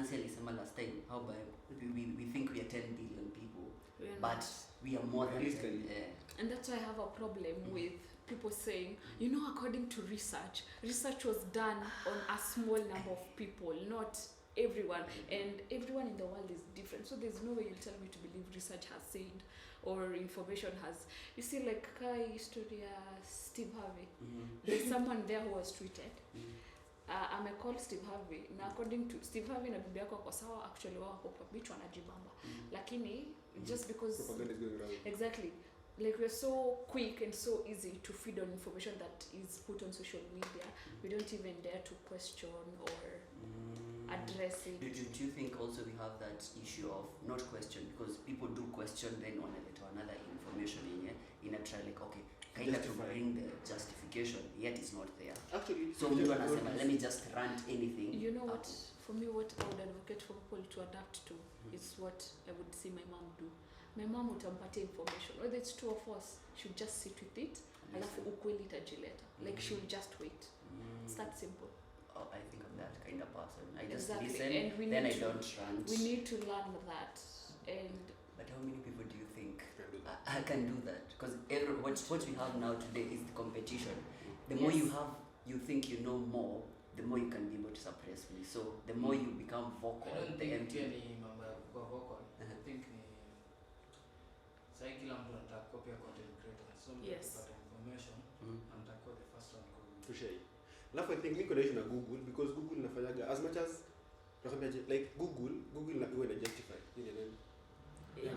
Nancy alisema last time how by we think we are 10 billion people, but we are more than and that's why I have a problem with people saying, you know, according to research was done on a small number of people, not everyone, and everyone in the world is different, so there's no way you tell me to believe research has said or information has. You see, like history Steve Harvey, there's someone there who was tweeted, I'm called Steve Harvey, na according to Steve Harvey na bibi yako kwa sawa, actually wao hapo kwa bichwa anajibamba, lakini just because propaganda is going around. Exactly, like we're so quick and so easy to feed on information that is put on social media, we don't even dare to question or address it. Do you think also we have that issue of not question, because people do question then on a little another information in a try like okay kind of to bring the justification yet it's not there Actually, so mtu anasema let me just rant anything. You know what, for me what I would advocate for people to adapt to is what I would see my mom do. My mom would utampatia information whether it's true or false, she'll just sit with it alafu ukweli itajileta, like she'll just wait. It's that simple. I think I'm that kind of person. I just Exactly. listen, and then I don't rant. We need to learn that. And but how many people do you think I can do that? Because what we have now today is the competition. The more you have, you think you know more, the more you can be able to suppress me. So the more you become vocal, I don't the think empty. ni mambo ya kuwa vocal. I think ni sasa kila mtu anataka copy content creator. So Yes. kupata information anataka the first one to share. Alafu I think niko na issue na Google because Google inafanyaga as much as nakwambiaje, like Google na iwe na justify nini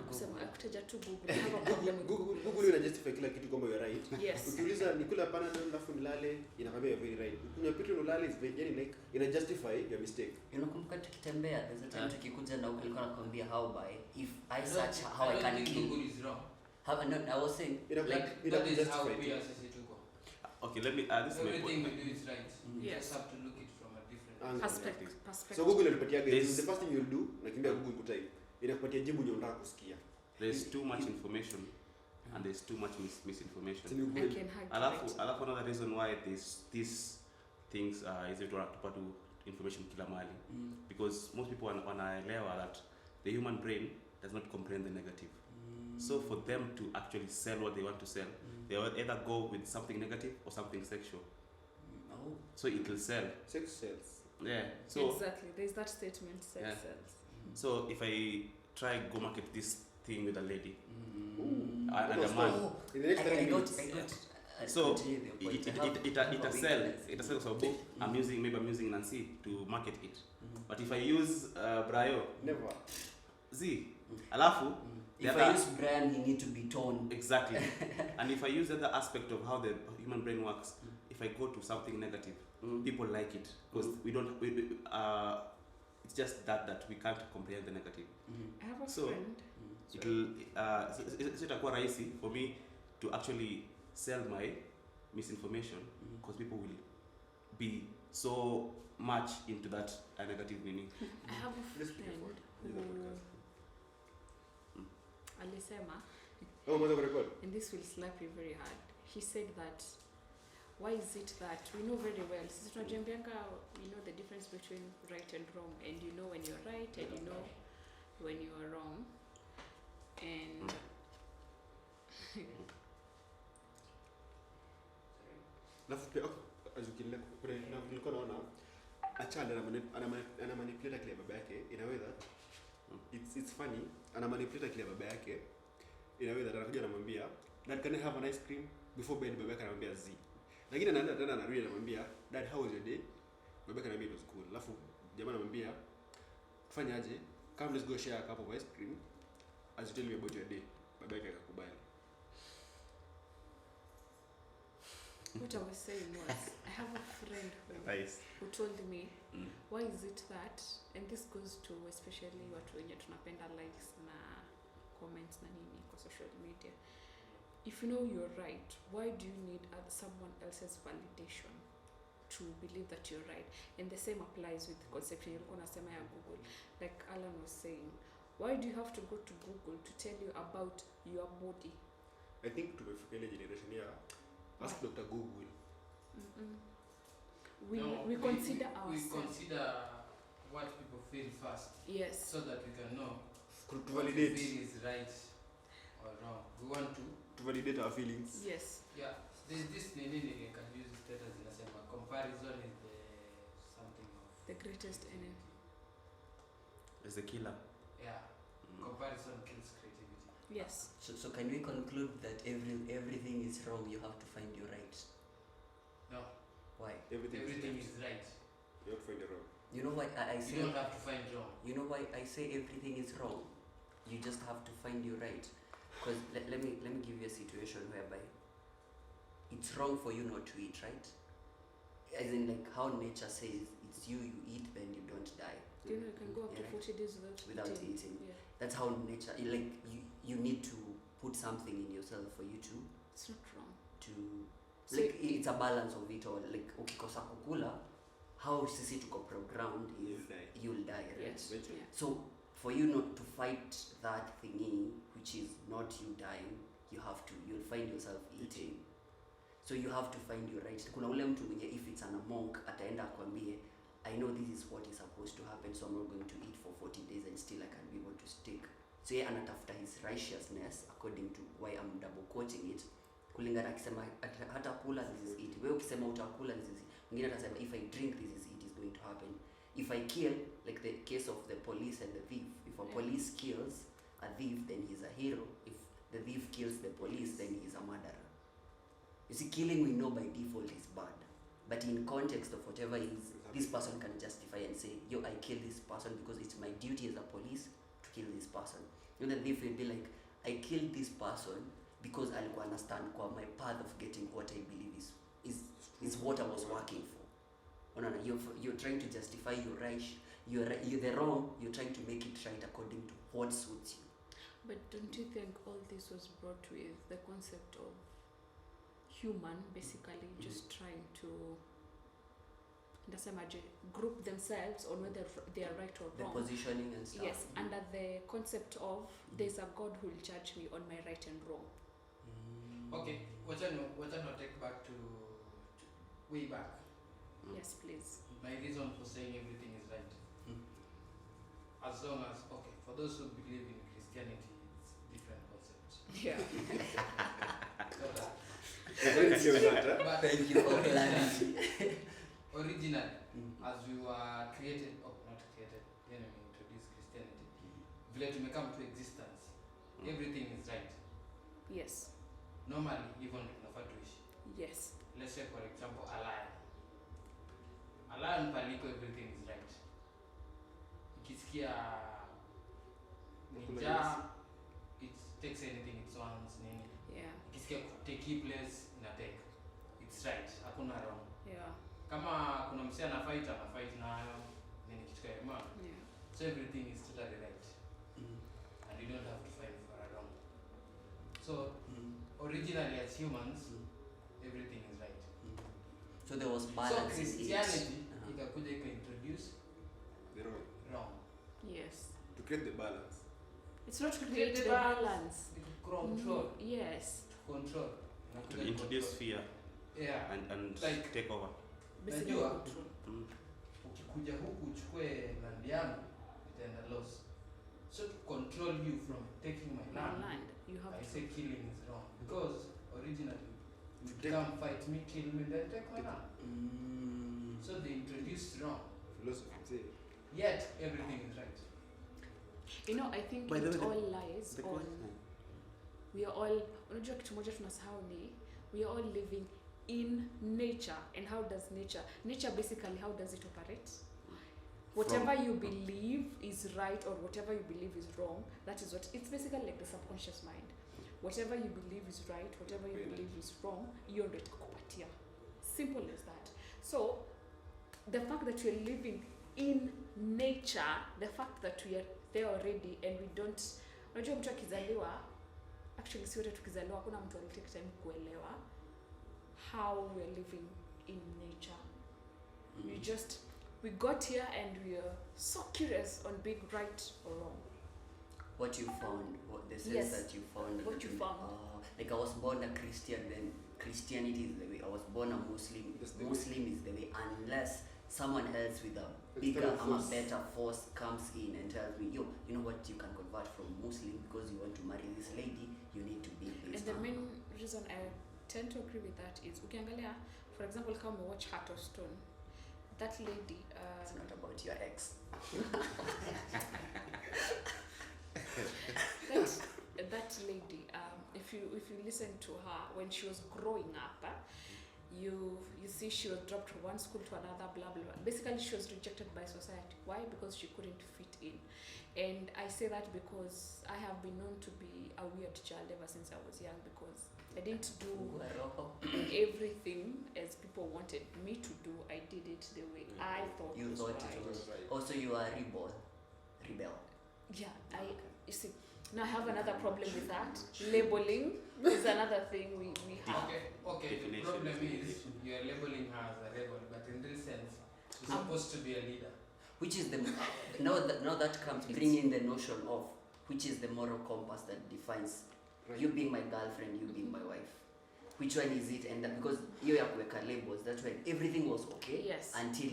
kusema akutaja tu Google, I have a problem with Google ina justify kila kitu kwamba you're right. Yes. Ukiuliza nikula panadol alafu nilale inakwambia you're very right. Kuna kitu unalale is very like ina justify your mistake. Unakumbuka tukitembea there's a time tukikuja na huko nilikuwa nakwambia how by if I search how I can kill. Google is wrong. How no, I was saying Like that is how we are tuko. Okay, let me this is my Everything point. we do is right. You Yes. just have to look it from a different perspective. So Google inapatiaga the first thing you'll do nakimbia Google kutype. Inakupatia jibu unataka kusikia. There's too much information and there's too much misinformation. I can Alafu another reason why these things are easy to put information kila mahali because most people wanaelewa that the human brain does not comprehend the negative. So for them to actually sell what they want to sell, they will either go with something negative or something sexual. So it will sell. Sex sells. Yeah. So exactly. There's that statement, sex sells. So if I try go market this thing with a lady and a man. man, In the next 30 minutes. so it sell so book I'm using Nancy to market it. But if I use Brayo, Never. Z, alafu if I use Brian, he need to be toned. exactly. And if I use the other aspect of how the human brain works, if I go to something negative, people like it because it's just that we can't comprehend the negative. I have a friend. It's itakuwa rahisi for me to actually sell my misinformation because people will be so much into that negative meaning. I have a friend who alisema, and this will slap you very hard. He said that why is it that we know very well, sisi tunajambianga, we know the difference between right and wrong, and you know when you're right and you know when you are wrong, and nilikuwa naona achana ana manipulate kile baba yake in a way that it's funny, ana manipulate kile baba yake in a way that anakuja anamwambia dad can I have an ice cream before bed, baba yake anamwambia z, lakini anaenda tena anarudi anamwambia dad how was your day, baba yake anamwambia it was cool, alafu jamaa anamwambia tufanyaje, come let's go share a cup of ice cream as you tell me about your day, baba yake akakubali. what I was saying was, I have a friend who told me, why is it that, and this goes to especially watu wenye tunapenda likes na comments na nini kwa social media, if you know you're right, why do you need someone else's validation to believe that you're right? And the same applies with the conception you're nasema ya Google, like Alan was saying, why do you have to go to Google to tell you about your body? I think tumefika ile generation ya ask Dr. Google. We consider ourselves. We consider what people feel first, Yes. so that we can know To what we validate. feel is right or wrong. We want to, To validate our feelings. Yes. yeah. There's this nini can use status in a sense. Comparison is the something of The greatest enemy. As a killer. yeah. Comparison kills creativity. Yes. So can we conclude that everything is wrong? You have to find your right. No, Why? Everything is right. You have to find it wrong. You know why I say. You don't have to find wrong. You know why I say everything is wrong? You just have to find your right. Because let me give you a situation whereby it's wrong for you not to eat, right? As in like how nature says it's you eat, then you don't die. Do you know you can go up to Yeah. 40 days Without eating? eating. Yeah. That's how nature, like you need to put something in yourself for you to It's not wrong. So like it's a balance of it all. Like ukikosa kukula, how sisi tuko programmed is you'll die, right? yes. Eventually. Yeah. So for you not to fight that thingy, which is not you dying, you'll find yourself eating. So you have to find your right. Kuna ule mtu mwenye if it's a monk ataenda akwambie, I know this is what is supposed to happen, so I'm not going to eat for 40 days and still I can be able to stick. So yeye anatafuta his righteousness according to why I'm double quoting it. Kulingana akisema hata kula this is it. Wewe ukisema utakula this is it. Mwingine atasema if I drink this is it is going to happen. If I kill, like the case of the police and the thief, if a police kills a thief, then he's a hero. If the thief kills the police, then he's a murderer. You see, killing we know by default is bad. But in context of whatever is, this person can justify and say, yo, I kill this person because it's my duty as a police to kill this person. And the thief will be like, I killed this person because alikuwa understand kwa my path of getting what I believe is what I was working for. No, you're trying to justify your right, you're the wrong, you're trying to make it right according to what suits you. But don't you think all this was brought with the concept of human basically just trying to group themselves on whether they are right or The wrong? positioning and stuff. Yes, under the concept of there's a God who will judge me on my right and wrong. Okay, what I take back to way back. Yes, please. My reason for saying everything is right. As long as, okay, for those who believe in Christianity, it's different concepts. Yeah. So that, but Thank you for clarity. originally, as we were created, or not created, then we introduced Christianity, vile tumekam to existence, everything is right. Yes. Normally, even tunafaa tuishi. Yes. Let's say, for example, a lion. A lion paliko, everything is right. Ikisikia ninja, it takes anything it wants, nini. Yeah. Ikisikia take place, ina take. It's right, hakuna wrong. Yeah. Kama kuna msee ana fight nayo, nini kitu kama. Yeah. So everything is totally right. And you don't have to fight for a wrong. So originally as humans, everything is right. So there was So balance Christianity in it. ikakuja introduce The wrong. wrong. Yes. To create the balance. It's not to Create create the the balance. Control. Yes. Control. To introduce fear Yeah. and Like- take over. Basically Najua. control. Ukikuja huku uchukue land yangu, itaenda loss. So to control you from taking my Your land, land. You have I to. say killing is wrong. Because originally, you Take- come fight me, kill me, then take my land. Mm. So they introduced wrong. Philosophy, say. Yet everything is right. You know, I think By the it way, all lies The on question. we are all unajua kitu moja tunasahau ni we are all living in nature. And how does nature basically, how does it operate? Whatever you believe is right or whatever you believe is wrong, that is what it's basically like the subconscious mind. Whatever you believe is right, whatever you believe is wrong, you're ndio itakupatia. Simple as that. So the fact that we're living in nature, the fact that we are there already and we don't, unajua mtu akizaliwa, actually si wote tukizaliwa, kuna mtu alitake time kuelewa how we're living in nature. We got here and we are so curious on being right or wrong. What you found, what the sense Yes. that you found. What you found. Like I was born a Christian, then Christianity is the way. I was born a Muslim. That's the way. Muslim is the way, unless someone else with a External bigger and a force. better force comes in and tells me, yo, you know what, you can convert from Muslim because you want to marry this lady, you need to be this. And the main reason I tend to agree with that is ukiangalia, for example, come watch Heart of Stone. That lady, It's not about your ex. that lady, if you listen to her when she was growing up, you see she was dropped from one school to another, blah blah blah. Basically, she was rejected by society. Why? Because she couldn't fit in. And I say that because I have been known to be a weird child ever since I was young, because I didn't do everything as people wanted me to do. I did it the way I thought You was thought right. it was also you are a rebel. Yeah, you see, now I have another problem with that. Labeling is another thing we have. Okay. The Definition problem is is you are labeling her as a rebel, but in real sense, she's supposed to be a leader. Which is the now that comes bring in the notion of which is the moral compass that defines you being my girlfriend, you being my wife. Which one is it? And because you have kuweka labels, that's when everything was okay. Yes. Until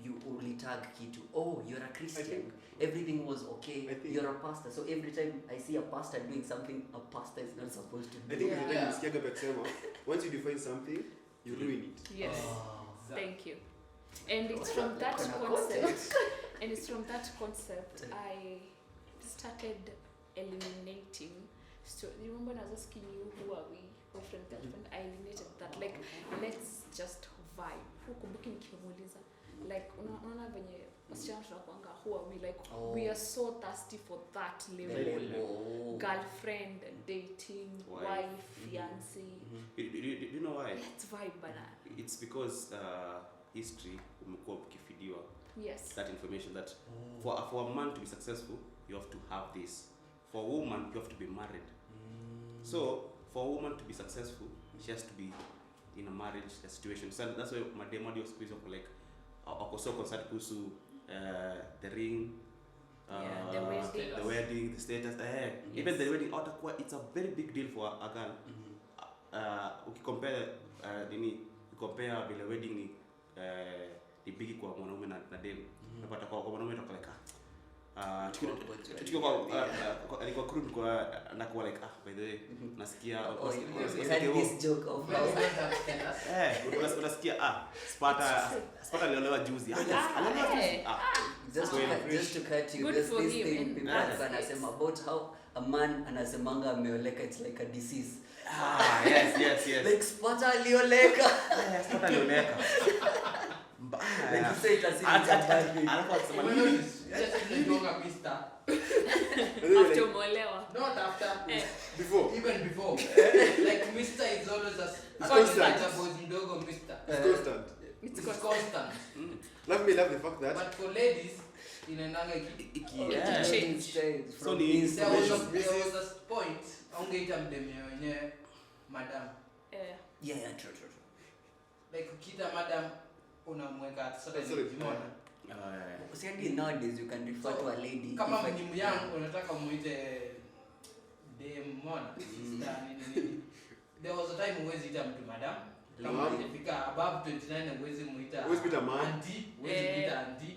you only tag kitu. Oh, you're a Christian. think- Everything was okay. I think- You're a pastor. So every time I see a pastor doing something a pastor is not supposed to do. I think Yeah. the time nisikiaga bakisema, once you define something, you ruin it. Yes. Oh. Thank you. And it's from that concept. And it's from that concept I started eliminating. So you remember when I was asking you who are we, boyfriend, girlfriend? I eliminated that. Like, let's just vibe. Hukumbuki nikimuuliza. Like, unaona venye wasichana tunakuanga who are we? Like, we are so thirsty for that level. Girlfriend, dating, wife, fiance. Do you know why? Let's vibe, bana. It's because history umekuwa ukifidiwa Yes. that information that for a man to be successful, you have to have this. For a woman, you have to be married. So for a woman to be successful, she has to be in a marriage situation. So that's why madem audio squeeze wako like wako so concerned kuhusu the ring, the wedding, the status. Even the wedding it's a very big deal for a girl. Ukicompare compare vile wedding ni big kwa mwanaume na dem. Unapata kwa mwanaume itakoleka tukio kwa alikuwa crude kwa na kwa like by the way nasikia this joke of unasikia Sparta aliolewa juzi just to cut you, Good there's for this him. thing And people that's anasema about how a man anasemanga ameoleka, it's like a disease. yes Like Sparta alioleka. Sparta aliolewa Like you say it as if it's a bad thing. alafu akisema You know, it's just like younger mister. After umeolewa. Not after. Before. Even before. Like mister is always a constant. boys mdogo mister. It's constant. It's It's constant. Love the fact that But for ladies, inaendanga change. From So the- this there was to this. a point aungeita mdemio wenyewe madam. Yeah, true. Like ukita madam unamweka at certain Sorry. age, umeona? See, nowadays you can refer to a lady. Kama if I- mnimu yangu unataka muite dem, umeona? Sister nini. There was a time huwezi ita mtu madam. Kama Mom. hajafika above 29 huwezi muita Huwezi muita mom. auntie, huwezi muita auntie.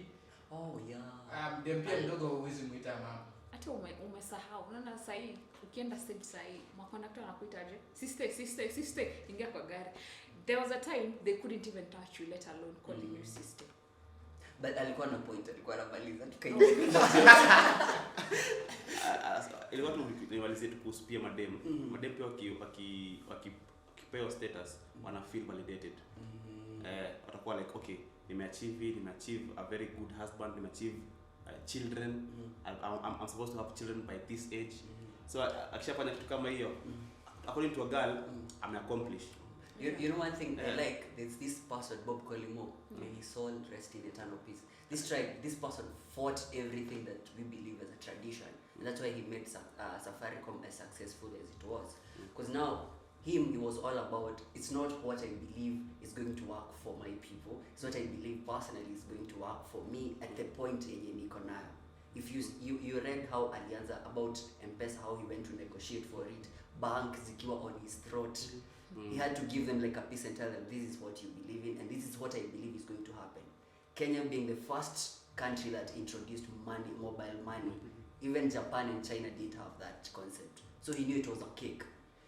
Oh yeah. Dem pia mdogo huwezi muita mama. Hata umesahau. Unaona sahii ukienda stage sahii makondakta wanakuitaje? Sister, ingia kwa gari. There was a time they couldn't even touch you, let alone calling you sister. But alikuwa na point, alikuwa anamaliza ilikuwa tu nimalizie tu kuhusu pia madem pia wakipewa status wana feel validated. Watakuwa like okay, nimeachieve a very good husband, nimeachieve children. I'm supposed to have children by this age. So akishafanya kitu kama hiyo, according to a girl, I'm accomplished. You know one thing I like, there's this person, Bob Colimo, may his soul rest in eternal peace. This person fought everything that we believe as a tradition, and that's why he made Safaricom as successful as it was. Because now, he was all about, it's not what I believe is going to work for my people, it's what I believe personally is going to work for me at the point yenye niko nayo. If you read how alianza about M-Pesa, how he went to negotiate for it, bank zikiwa on his throat. He had to give them like a piece and tell them, this is what you believe in and this is what I believe is going to happen. Kenya being the first country that introduced mobile money, even Japan and China didn't have that concept. So he knew it was a cake.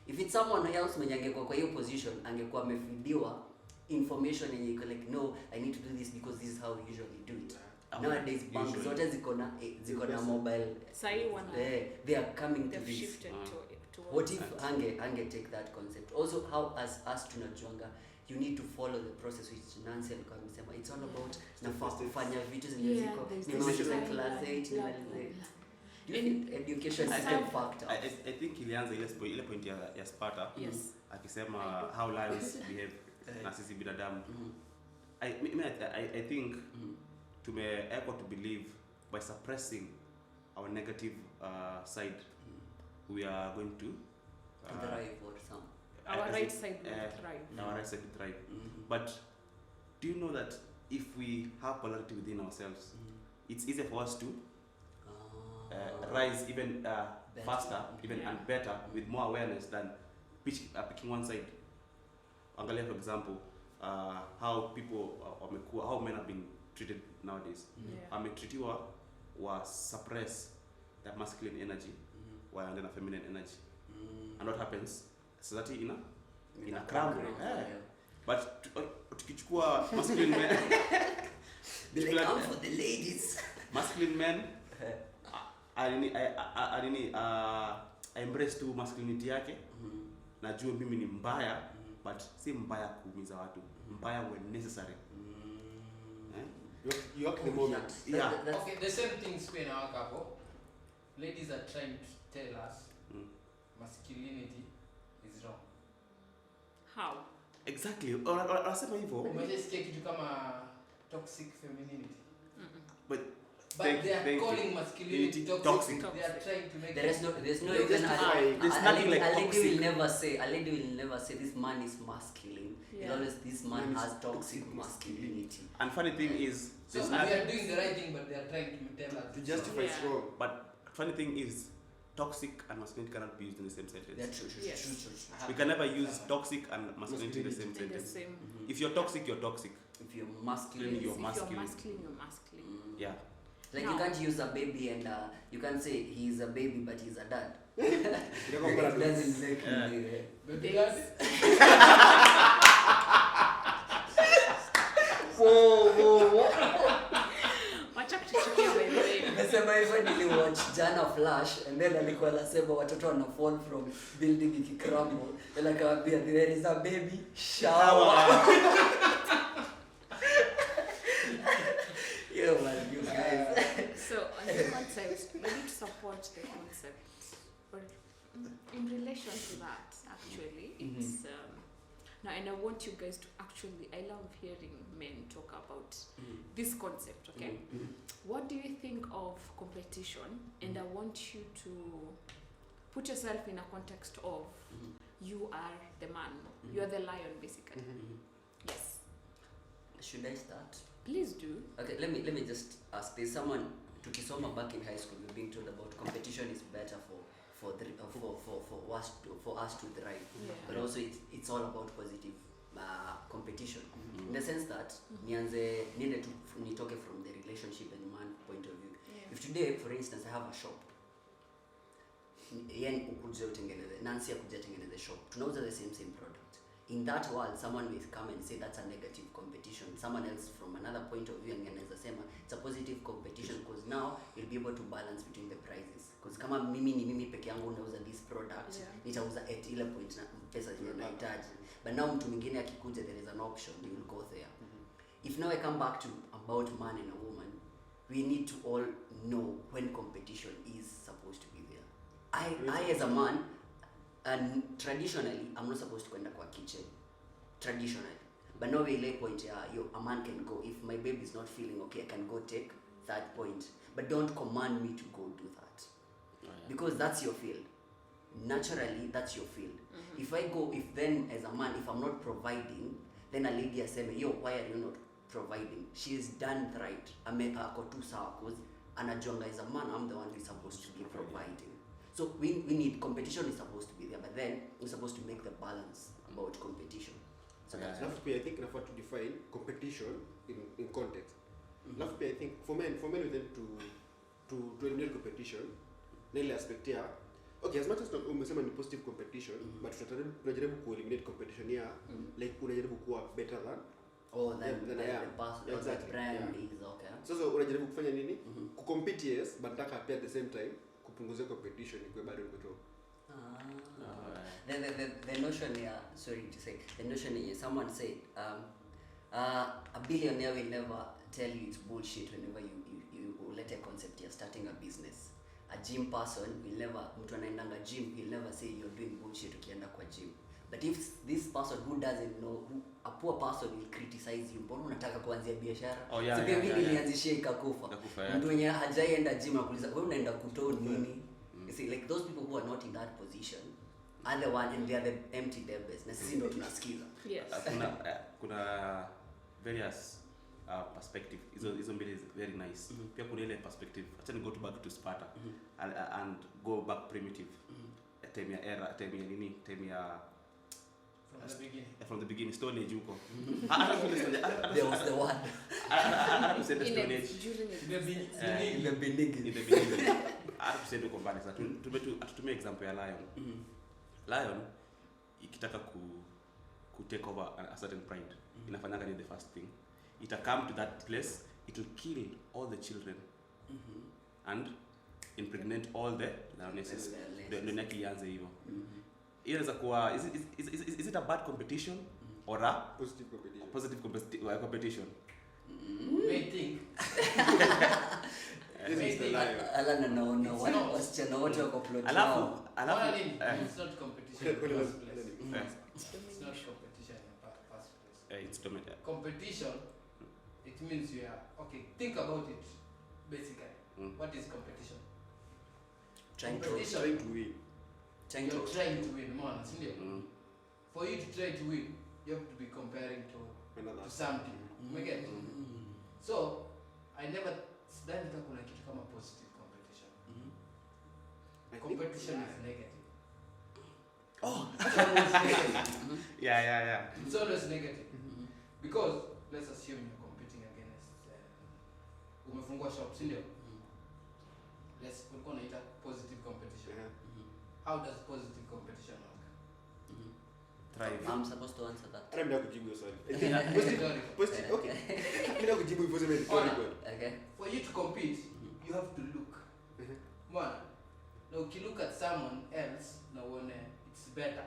If it's someone else mwenye angekuwa kwa hiyo position, angekuwa amefidiwa information and you like, no, I need to do this because this is how we usually do it. Nowadays, banks zote ziko na mobile. They are coming to this. What if ange take that concept? Also, how as us tunajuanga, you need to follow the process which Nancy alikuwa amesema. It's all about nafaa kufanya vitu zenye ziko nimalize class 8 nimalize. Do you think education is a factor? I think ilianza ile point ya Sparta. Yes. Akisema how lions behave na sisi binadamu. I think tumeekwa to believe by suppressing our negative side we are going to thrive or some. Our right side will thrive. Our right side will thrive. But do you know that if we have polarity within ourselves, it's easier for us to rise even faster, even and better with more awareness than picking one side. Angalia, for example, how people how men have been treated nowadays. Ametritiwa wa suppress that masculine energy while under feminine energy. And what happens? Society in a crumble. But tukichukua masculine men, they come for the ladies. Masculine men I embrace tu masculinity yake. Najua mimi ni mbaya, but si mbaya kuumiza watu. Mbaya when necessary. You act the moment. Yeah. Okay, the same things in our couple. Ladies are trying to tell us masculinity is wrong. How? Exactly. Unasema hivyo. Umejisikia kitu kama toxic femininity. But they are calling masculinity toxic. They are trying to make there's no there's nothing like toxic. A lady will never say this man is masculine. It's always this man has toxic masculinity. And funny thing is, so we are doing the right thing, but they are trying to tell us to justify it's wrong. But funny thing is, toxic and masculinity cannot be used in the same sentence. That's true. We can never use toxic and masculinity in the same sentence. If you're toxic, you're toxic. If you're masculine, you're masculine. You're masculine. Yeah. Like you can't use a baby and you can't say he's a baby but he's a dad. It doesn't make baby dad. Whoa. Wacha kuchukia wewe. Nasema hivyo niliwatch jana Flash and then alikuwa anasema watoto wana fall from building ikicrumble. Ila kaambia there is a baby shower. You guys. So on the concept, we need to support the concept. Or in relation to that, actually, it's now, and I want you guys to actually. I love hearing men talk about this concept. Okay, what do you think of competition? And I want you to put yourself in a context of you are the man, you are the lion, basically. Yes. Should I start? Please do. Okay, let me just ask. There's someone tukisoma back in high school we're being told about competition is better for us to thrive. But also it's all about positive competition. In the sense that nitoke from the relationship and man point of view. If today, for instance, I have a shop, Nancy akuja tengeneze shop, tunauza the same product. In that world, someone will come and say that's a negative competition. Someone else from another point of view anaweza sema it's a positive competition because now you'll be able to balance between the prices. Because kama mimi peke yangu nauza this product, nitauza at ile point na pesa zinahitaji. But now mtu mwingine akikuja, there is an option, you will go there. If now I come back to about man and a woman, we need to all know when competition is supposed to be there. I as a man, and traditionally, I'm not supposed to go in the kitchen. Traditionally. But now we lay point, a man can go. If my baby is not feeling okay, I can go take that point. But don't command me to go do that. Because that's your field. Naturally, that's your field. If then as a man, if I'm not providing, then a lady has said, yo, why are you not providing? She is done right. Ako tu sawa because anajuanga as a man, I'm the one who's supposed to be providing. So we need, competition is supposed to be there, but then we're supposed to make the balance about competition. So that's I think I have to define competition in context. Alafu pia I think for men with them to eliminate competition, na ile aspect ya okay, as much as umesema ni positive competition, but tunajaribu ku eliminate competition ya like unajaribu kuwa better than the person or the brand is okay. So unajaribu kufanya nini? Kucompete yes, but nataka pia at the same time kupunguza competition ikuwe bado iko top. The notion here, sorry to say, the notion here, someone said, a billionaire will never tell you it's bullshit whenever you let a concept here, starting a business. A gym person will never, mtu anaendanga gym, he'll never say you're doing bullshit ukienda kwa gym. But if this person who doesn't know, a poor person will criticize you, mbona unataka kuanzia biashara? Sipia mimi nilianzishia ikakufa. Mtu mwenye hajaenda gym anakuuliza, wewe unaenda kutoa nini? You see, like those people who are not in that position, are the one and they are the empty debtors. Na sisi ndo tunasikiza. Yes. Kuna various perspective. Hizo mbili is very nice. Pia kuna ile perspective. Acha ni go back to Sparta and go back primitive. Time ya era, time ya nini? Time ya from the beginning, Stone Age huko. There was the one. I don't say the Stone Age. In the beginning. Tuseme huko mbali sasa. Tutumie example ya lion. Lion ikitaka ku take over a certain pride, inafanyanga ni the first thing. It will come to that place, it will kill all the children and impregnate all the lionesses. Ndio yake ianze hivyo. Hiyo inaweza kuwa is it a bad competition or a positive competition? May think. This is the lion. Alana naona wasichana wote wako plot. Alafu it's not competition. It's not competition in the first place. It's dominant. Competition, it means you are okay. Think about it. Basically, what is competition? Trying to win. You're trying to win, man. For you to try to win, you have to be comparing to something. Again. So I never sidhani kama kuna kitu kama positive competition. Competition is negative. It's always negative. Yeah. It's always negative. Because let's assume you're competing against umefungua shop, si ndio? Let's ulikuwa unaita positive competition. How does positive competition work? Thrive. I'm supposed to answer that. Mimi nakujibu hiyo swali. Positive. Okay. Mimi nakujibu hivyo sema Okay. For you to compete, you have to look. Man, now if you look at someone else, now it's better.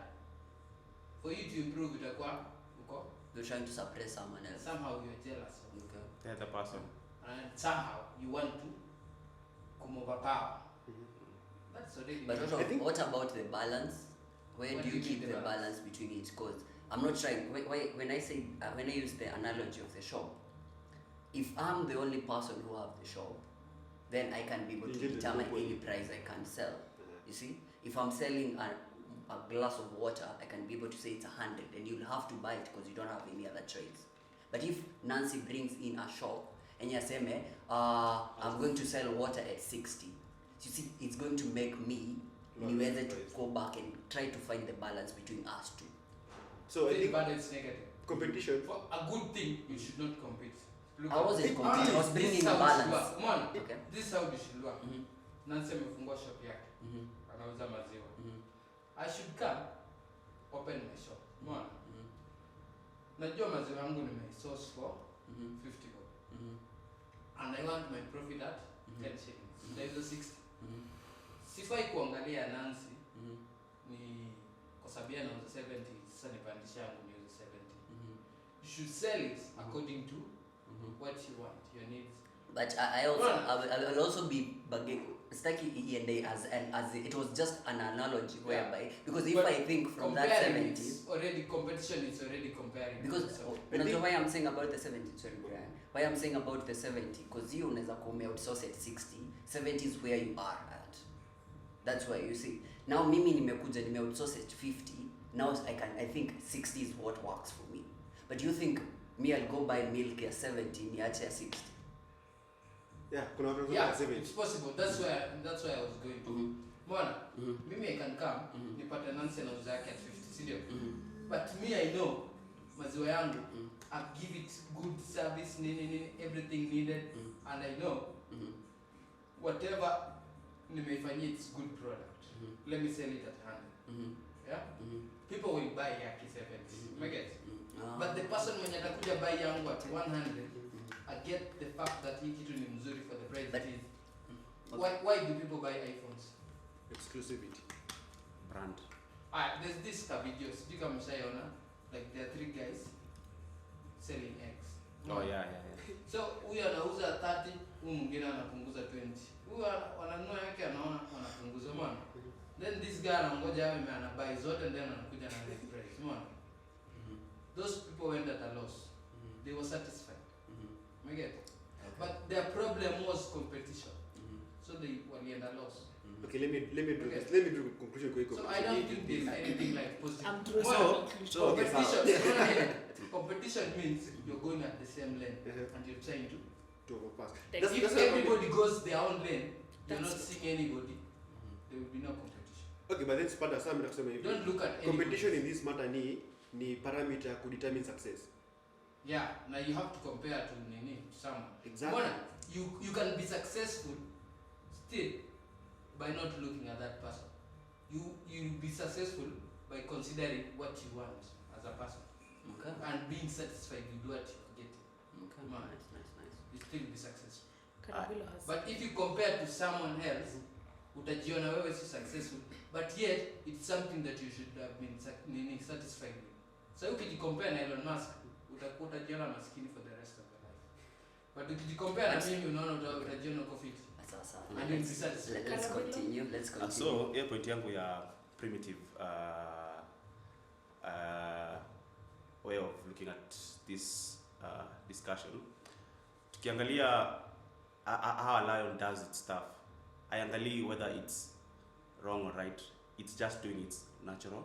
For you to improve itakuwa uko. You're trying to suppress someone else. Somehow you're jealous of The other person. and somehow you want to come overpower. That's already. But what about the balance? Where do you keep the balance between each? Because I'm not trying. When I use the analogy of the shop, if I'm the only person who have the shop, then I can be able to determine any price I can sell. You see, if I'm selling a glass of water, I can be able to say it's 100, and you'll have to buy it because you don't have any other choice. But if Nancy brings in a shop and you say, I'm going to sell water at 60, you see, it's going to make me niweze to go back and try to find the balance between us two. So I think balance negative. Competition. For a good thing, you should not compete. Look I wasn't competing, I was bringing a balance. Come on, Okay. this is how you should work. Nancy amefungua shop yake. Anauza maziwa. I should come, open my shop. Come on. Najua maziwa yangu nimesource for 50 bob. And I want my profit at 10 shillings. Ndio 60. Sifai kuangalia Nancy ni kwa sababu anauza 70, sasa nipandisha yangu niuze 70. You should sell it according to what you want, your needs. But I will also be staki iende as it was just an analogy whereby because if but I think from that 70s already competition is already comparing because why I'm saying about the 70, sorry Brian, why I'm saying about the 70 because you unaweza kume outsource at 60, 70 is where you are at. That's why you see. Now mimi nimekuja nime outsource at 50. Now I think 60 is what works for me. But you think me I'll go buy milk at 70 niache at 60? Yeah, kuna watu yeah, wanasema 70. it's possible. That's why I was going to. Mbona? Mimi I can come nipate Nancy na uza yake at 50, si ndio? But me I know maziwa yangu, I give it good service, everything needed, and I know whatever nimeifanyia it's good product. Let me sell it at 100. Yeah? People will buy Yaki 70. Make But the person when atakuja buy yangu at 100, I get the fact that hii kitu ni mzuri for the price it is. Why do people buy iPhones? Exclusivity. Brand. There's this video, sijui kama mshaiona, like there are 3 guys selling eggs. Oh yeah. So huyu anauza 30, huyu mwingine anapunguza 20. Huyu ananunua yake anaona anapunguza maana. Then this guy anangoja awe anabuy zote and then anakuja na next price. Umeona? Those people went at a loss. They were satisfied. Okay. But their problem was competition. So they were at a loss. Okay, let me do conclusion quick. So I don't think there's anything like positive. I'm drawing competition. Competition means you're going at the same lane and you're trying to overpass. If everybody goes their own lane, you're not seeing anybody. There will be no competition. Okay, but then Spada Sam nakusema hivi. Don't look at competition in this matter ni parameter to determine success. Yeah, now you have to compare to someone. Exactly. You can be successful still by not looking at that person. You'll be successful by considering what you want as a person. Okay. And being satisfied with what you're getting. Okay. Nice. You still be successful. But if you compare to someone else, utajiona wewe si successful, but yet it's something that you should have been satisfied with. So ukijicompare na Elon Musk, utajiona maskini for the rest of your life. But ukijicompare na mimi unaona utajiona uko fit. And you'll be satisfied. Let's continue. So, here point yangu ya primitive way of looking at this discussion. Tukiangalia how a lion does its stuff, haiangalii whether it's wrong or right. It's just doing its natural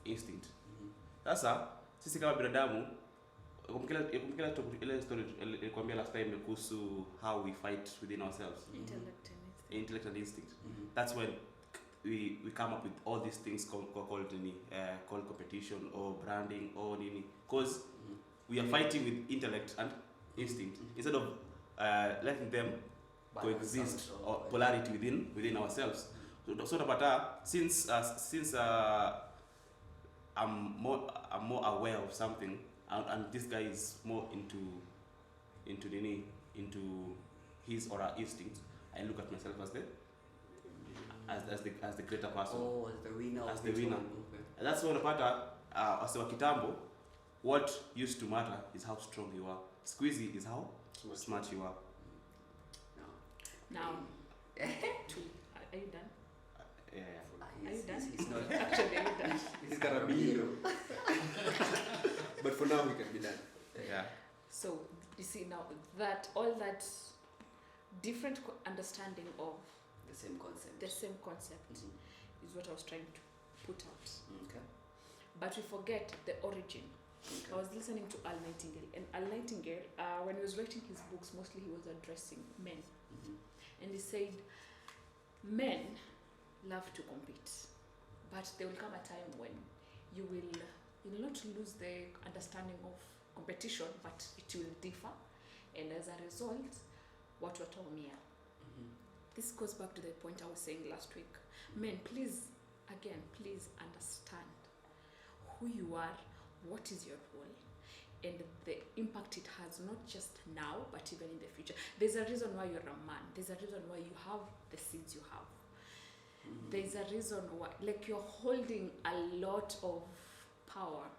instinct. Sasa sisi kama binadamu, kumkila ile story nilikwambia last time kuhusu how we fight within ourselves. Intellect and instinct. That's when we come up with all these things called competition or branding or nini, because we are fighting with intellect and instinct instead of letting them coexist or polarity within ourselves. So since I'm more aware of something, and this guy is more into his or her instinct, I look at myself as the greater person. Oh, as the winner. As the winner. And that's what as wa kitambo, what used to matter is how strong you are. Squeezy is how smart you are. Now, are you done? Yeah. Are you done? He's not. Actually, are you done? He's Carabino. But for now, we can be done. Yeah. So, you see now that all that different understanding of The same concept. is what I was trying to put out. Okay. But we forget the origin. Okay. I was listening to Al Nightingale, and Al Nightingale, when he was writing his books, mostly he was addressing men. And he said, men love to compete, but there will come a time when you will not lose the understanding of competition, but it will differ, and as a result, what wataumia. This goes back to the point I was saying last week. Men, please understand who you are, what is your role, and the impact it has, not just now, but even in the future. There's a reason why you're a man. There's a reason why you have the seeds you have. There's a reason why, like, you're holding a lot of power.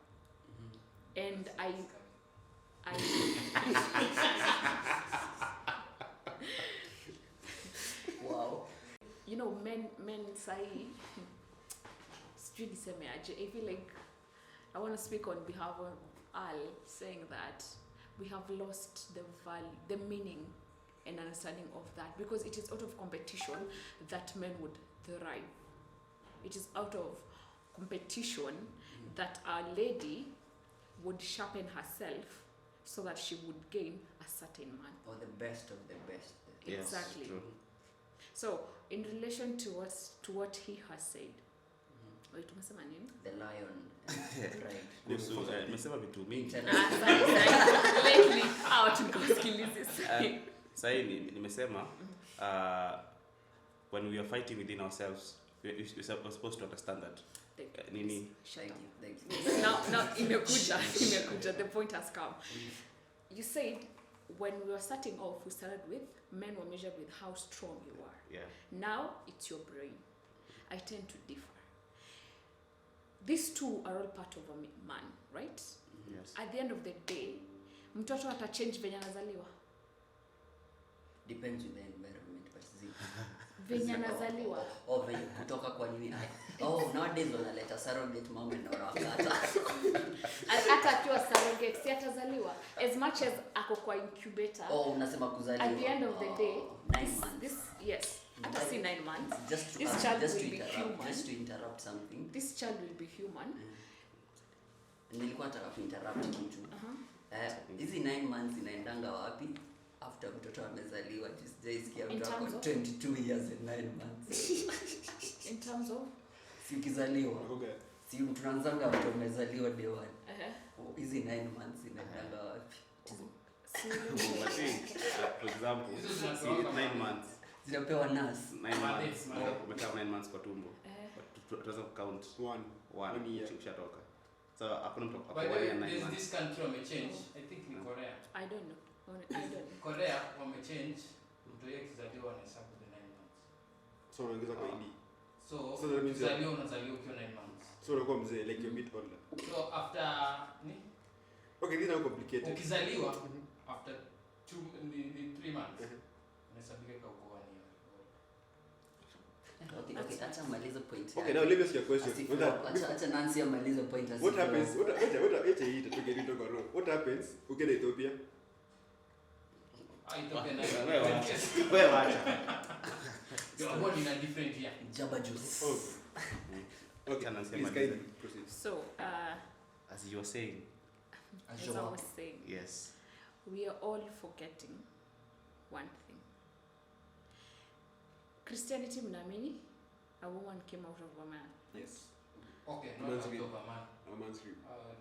And Wow. You know, men sahi, sijui niseme aje. I feel like I want to speak on behalf of Al, saying that we have lost the value, the meaning and understanding of that, because it is out of competition that men would thrive. It is out of competition that a lady would sharpen herself so that she would gain a certain man. Or the best of the best. Yes, Exactly. true. So, in relation to what he has said, Wait, tumesema nini? The lion and pride. Kuhusu nimesema vitu mingi. Lately out nikusikilize sasa. Sasa nimesema when we are fighting within ourselves, we're supposed to understand that nini Thank you. now imekuja the point has come. You said when we were starting off, we started with men were measured with how strong you are. yeah. Now it's your brain. I tend to differ. These two are all part of a man, right? Yes. At the end of the day, mtoto atachange venye anazaliwa. Depends on the environment, but Venye anazaliwa. venye kutoka kwa nini. Nowadays wanaleta surrogate mama na wakata. Hata akiwa surrogate si atazaliwa. As much as ako kwa incubator. Unasema kuzaliwa. At the end of the day, 9 months. this yes. Hata si 9 months. This child will be human. Just to interrupt something. This child will be human. Nilikuwa nataka kuinterrupt kitu. Hizi 9 months inaendanga wapi? After mtoto amezaliwa, sijaisikia mtu ako 22 years and 9 months. In terms of Si ukizaliwa. Si tunaanzanga mtu amezaliwa day 1. Hizi 9 months inaendanga wapi? For example, 9 months. Zinapewa nurse. 9 months. Umekaa 9 months kwa tumbo. Tunaweza count 1 year ukishatoka. So hakuna mtu By the way, there's this country wamechange. I think ni Korea. I don't know. Korea wamechange. Mtu yeye kizaliwa anahesabu the 9 months. So unaongeza kwa ID. So that means unazaliwa ukiwa 9 months. So unakuwa mzee like you're a bit older. So after Okay, this is now complicated. Ukizaliwa after 3 months. Unahesabika kwa 1 year. Okay, acha maliza point. Okay, now let me ask you a question. Acha Nancy amalize point. What happens? What happens? Ukienda Ethiopia? Ethiopia na wewe acha. your body in a different year. Jabba juice. Okay, please kindly proceed. So, as you were saying, as I was saying, yes, we are all forgetting one thing. Christianity mnaamini a woman came out of a man. Yes. Okay, not out of a man. A man's rib.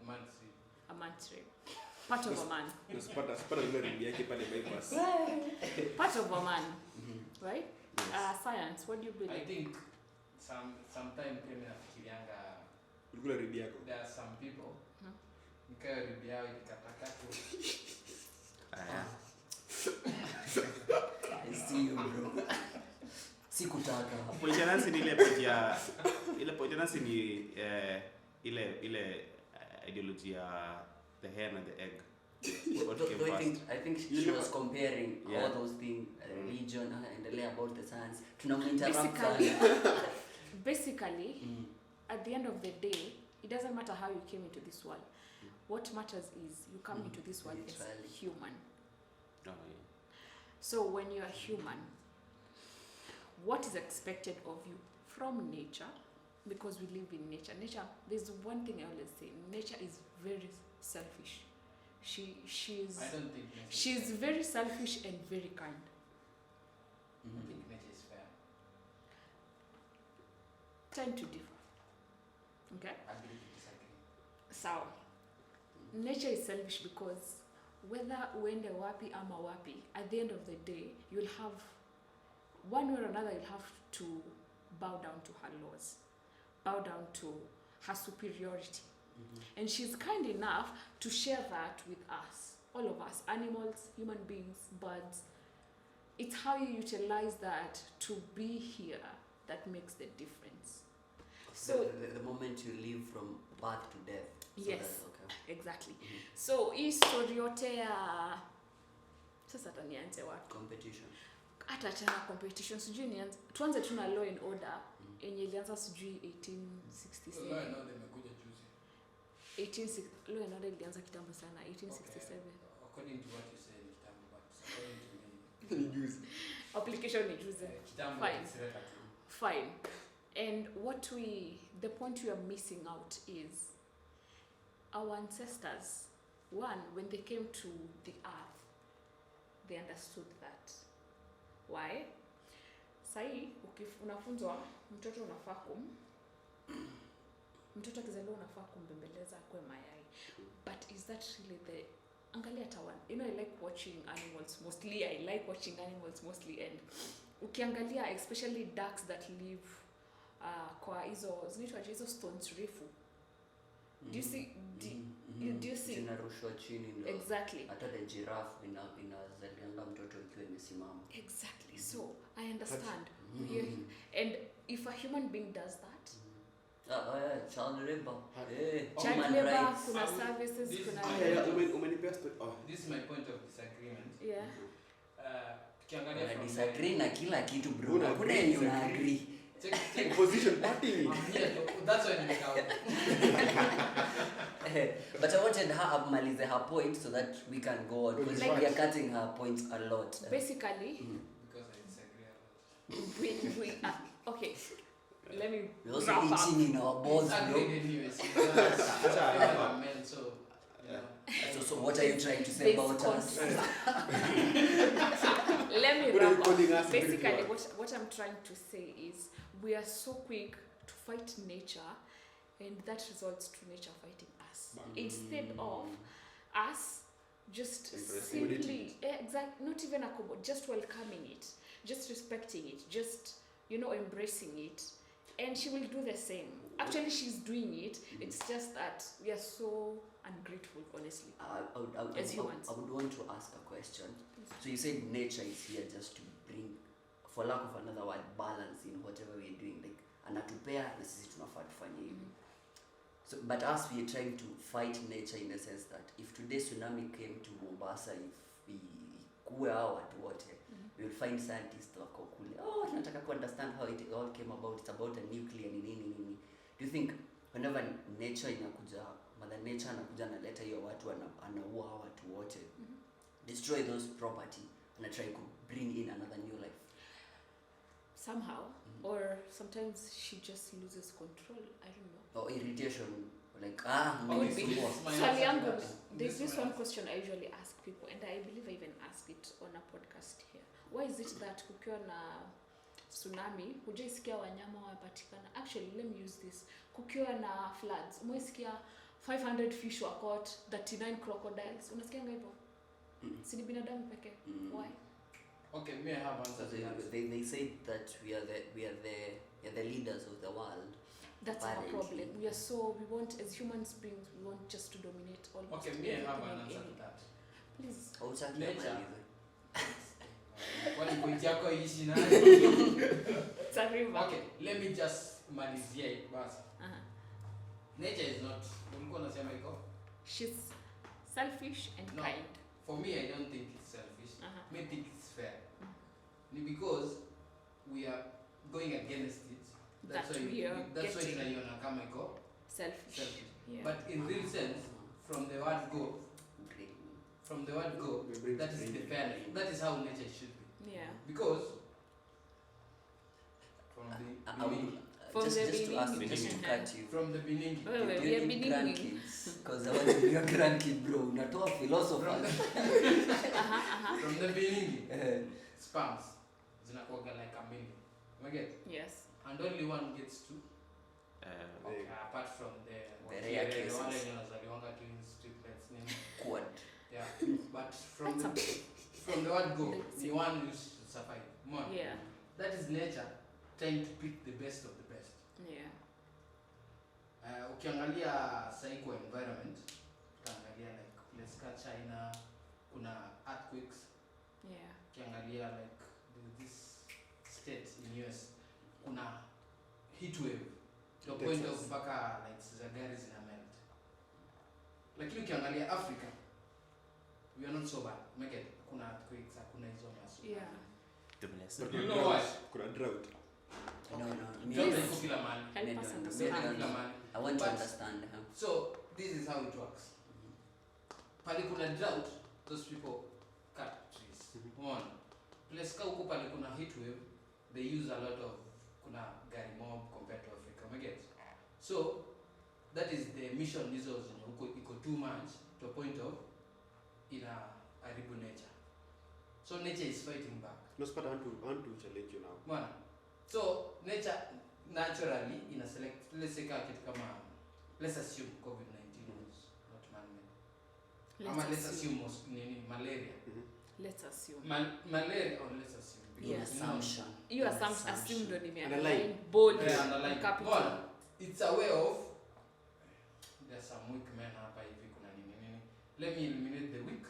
Man's rib. A man's rib. Part of a man. Spata ile rib yake pale bypass. Part of a man. Right? yes. Science, what do you believe? I think sometime pia mimi nafikirianga Ulikula rib yako. there are some people nikayo rib yao ikatakatwa. I see you, bro. Sikutaka. Poitanasi ni ile poitanasi ni ile ideology ya the hen and the egg. What came first? I think she was comparing all those things, religion, and about the science. Basically, at the end of the day, it doesn't matter how you came into this world. What matters is you come into this world as human. Oh, yeah. So when you are human, what is expected of you from nature? Because we live in nature. Nature, there's one thing I always say, nature is very selfish. I don't think she's very selfish and very kind. I think nature is fair. Tend to differ. Okay? Agree to disagree. So, nature is selfish because whether uende wapi ama wapi, at the end of the day, you'll have, one way or another, you'll have to bow down to her laws, bow down to her superiority. And she's kind enough to share that with us, all of us, animals, human beings, birds. It's how you utilize that to be here that makes the difference. So the moment you live from birth to death. So yes, okay. exactly. So hii story yote ya sasa tanianze wapi? Competition. Hata tena competition sijui nianze. Tuanze tuna law and order yenye ilianza sijui 1867. Law and order imekuja juzi. Law and order ilianza kitambo sana 1867. Okay. According to what you say ni kitambo, but according to me Ni juzi. Application ni juzi. kitambo Fine. is relative. Fine. And the point we are missing out is our ancestors, one, when they came to the earth, they understood that. Why? Sai, unafunzwa mtoto unafaa mtoto akizaliwa unafaa kumbembeleza akwe mayai. But is that really the angalia tawan, you know, I like watching animals mostly, and ukiangalia especially ducks that live kwa hizo stones refu. Do you see do you see zinarushwa chini ndio exactly hata the giraffe inazalianga mtoto ikiwa imesimama exactly. So I understand. And if a human being does that, child labor child human labor, rights. kuna services, kuna umenipea story. This is my point of disagreement. yeah. Tukiangalia Una from disagree na kila kitu bro. Una Hakuna agree, yenye una disagree. agree. check. Position party. That's why nimekao. But I wanted her amalize her point so that we can go on because Like- we are cutting her points a lot. Basically, Because I disagree a lot. we okay. Let me We're also wrap up. itching in our balls, bro. Disagree anyways. I'm men, so you know. So what are you trying to say This about us? Let me What are you wrap calling up. us? Basically, what I'm trying to say is we are so quick to fight nature, and that results to nature fighting us. Instead of us just Embracing simply not even just welcoming it, just respecting it, just embracing it, and she will do the same. Actually, she's doing it. It's just that we are so ungrateful, honestly. As humans. I would want to ask a question. So you said nature is here just to bring, for lack of another word, balance in whatever we're doing. Like anatupea na sisi tunafaa tufanye hivi. So, but us, we are trying to fight nature in the sense that if today tsunami came to Mombasa, if kuwe hao watu wote, we will find scientists wako kule. Oh, tunataka ku understand how it all came about. It's about a nuclear nini. Do you think whenever nature inakuja, mother nature anakuja analeta hiyo watu anaua hao watu wote, destroy those property and try to bring in another new life? Somehow, or sometimes she just loses control. I don't know. Or irritation, like Could be. This is my Swali answer to yangu, that. there's This this is my one answer. question I usually ask people, and I believe I even asked it on a podcast here. Why is it that kukiwa na tsunami, hujaisikia wanyama wapatikana? Actually, let me use this. Kukiwa na floods, umeisikia 500 fish were caught, 39 crocodiles. Unasikia hivyo? Si ni binadamu pekee. Why? Okay, me I have So answered to that. they say that we are the leaders of the world. That's our Apparently. problem. We want, as humans beings, we want just to dominate almost Okay, me I have everything an and answer to anything. that. Please. Hautaki Nature. amalize. Kwani point yako ishi na It's a river. Okay, let me just malizie it basi. Nature is not, ulikuwa unasema iko? She's selfish and No. kind. For me, I don't think it's selfish. Me think it's fair. Mhm. Because we are going against it. That's That why we are that's why getting tunaiona kama iko selfish. selfish. Yeah. But in real sense, from the word go, that is the fairness. That is how nature should be. Yeah. Because from the beginning, From just the to ask you, beginning. just to cut you. from the beginning, Wait, Do wait, you we are need beginning. grandkids? Because I want to be a grandkid, bro. Unatoa from philosopher. the, from the beginning, sperms zinakuwaga like a million. Umeget? Yes. And only one gets to. Okay, apart from the rare cases. wale wenye wanazaliwanga twins, triplets, nini. Quad. Yeah. But from That's from the word go, the one who should survive. More. Yeah. That is nature trying to pick the best of the best. Yeah. Ukiangalia psycho environment, utaangalia like place ka China, kuna earthquakes. Yeah. Ukiangalia like this state in US, kuna heat wave. To the point of Texas. mpaka like za gari zina melt. Lakini ukiangalia Africa, we are not so bad. Make it, kuna earthquakes, kuna hizo masu. Yeah. But You know what? kuna drought. No, Drought me- iko kila mahali. Help No, us no, understand. no, Drought no, iko kila no. mahali. I want to But- understand. So this is how it works. Pale kuna drought, those people cut trees. One. Place ka huko pale kuna heat wave, they use a lot of kuna gari mob compared to Africa. Umeget? So that is the emission hizo zenye huko iko too much to a point of haribu nature. So nature is fighting back. Naspata want to challenge you now. Bwana. So nature naturally ina select, let's say kitu kama let's assume COVID-19 was not man-made. Ama let's assume was malaria. Let's assume. Malaria, or let's assume. Yes. Assumption. You assume ndo Underline. nimeunderline bold Underline. capital. One, it's a way of, there's some weak men hapa hivi kuna nini. Let me eliminate the weak.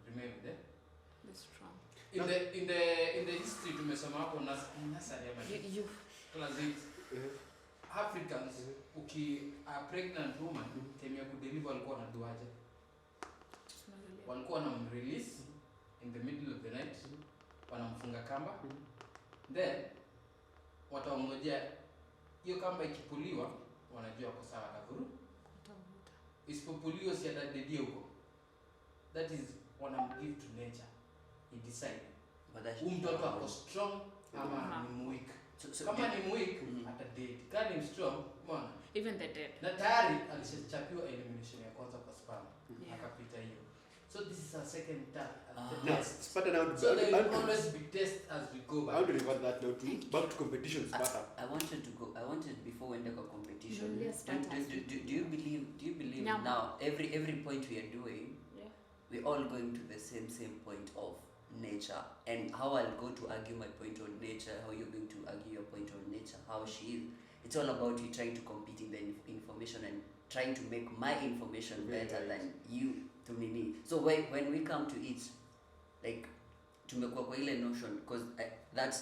Remain with them. The strong. In the history tumesoma hapo nasari ama You class 8. Africans, a pregnant woman, time ya kudeliver walikuwa wanaduaje? Walikuwa wanamrelease in the middle of the night, wanamfunga kamba, then wataongojea hiyo kamba ikipuliwa, wanajua kwa sawa atavuru. Isipopuliwa si atadedie huko. That is wanamgive to nature. He decide. Mtoto ako strong ama ni weak. So kama ni weak atadedi. Kama ni strong, mbona? even the dead. Na tayari alishachapiwa elimination ya kwanza kwa sperm. Akapita hiyo. So this is a second test. Sparta now. So there will always be tests as we go back. I want to revert that now to back to competition. Sparta. I wanted before we end the competition. Yes, Do you believe Nyama. now every point we are doing, Yeah. we're all going to the same point of nature, and how I'll go to argue my point on nature, how you're going to argue your point on nature, how she is. It's all about you trying to compete in the information and trying to make my information better than you to me. So when we come to it, like tumekuwa kwa ile notion, because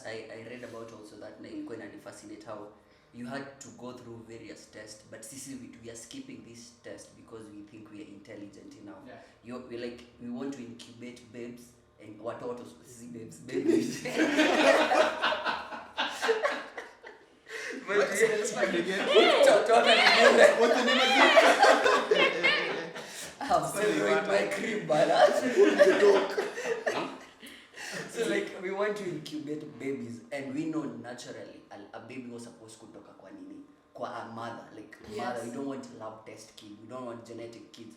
I read about also that na ilikuwa inani fascinate how you had to go through various tests, but we are skipping this test because we think we are intelligent enough. Yeah. We want to incubate babes and watoto babies. What's the name again? I'm still in my crib, but so like we want to incubate babies, and we know naturally a baby was supposed kutoka kwa nini? Kwa a mother, like mother. We don't want lab test kid. We don't want genetic kids.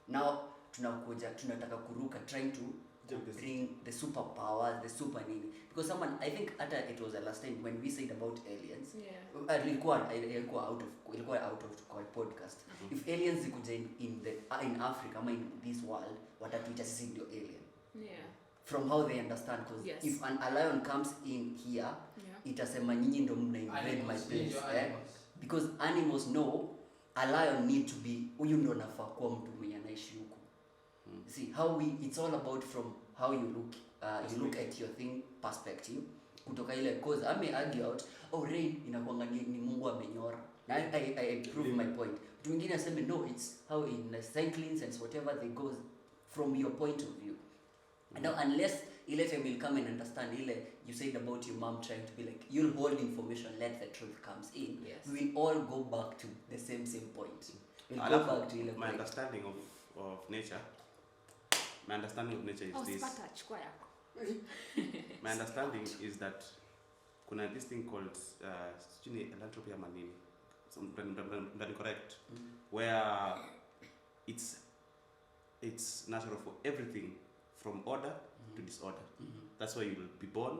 Now tunataka kuruka, trying to bring the superpowers, the super nini. Because someone, I think it was the last time when we said about aliens. Yeah. Ilikuwa out of podcast. If aliens zikuja in Africa, I mean this world, watatuita sisi ndio alien. Yeah. From how they understand, because Yes. if a lion comes in here, itasema nyinyi ndo mna invade my place. Because animals know a lion need to be, huyu ndo nafaa kuwa mtu mwenye anaishi huku. See how it's all about from how you look at your thing perspective. Kutoka ile, cause I may argue out, rain inakuanga ni Mungu amenyora. I prove my point. Mtu mwingine aseme no, it's how in cycling sense whatever they goes from your point of view. And now unless ile time will come and understand ile you said about your mom trying to be like, you'll hold information, let the truth comes in. Yes. We will all go back to the same point. We'll go back to ile my point. understanding of nature. My understanding of nature is this. Sparta chukua yako. My understanding is that kuna this thing called entropy ama nini. That correct. Where it's natural for everything from order to disorder. That's why you will be born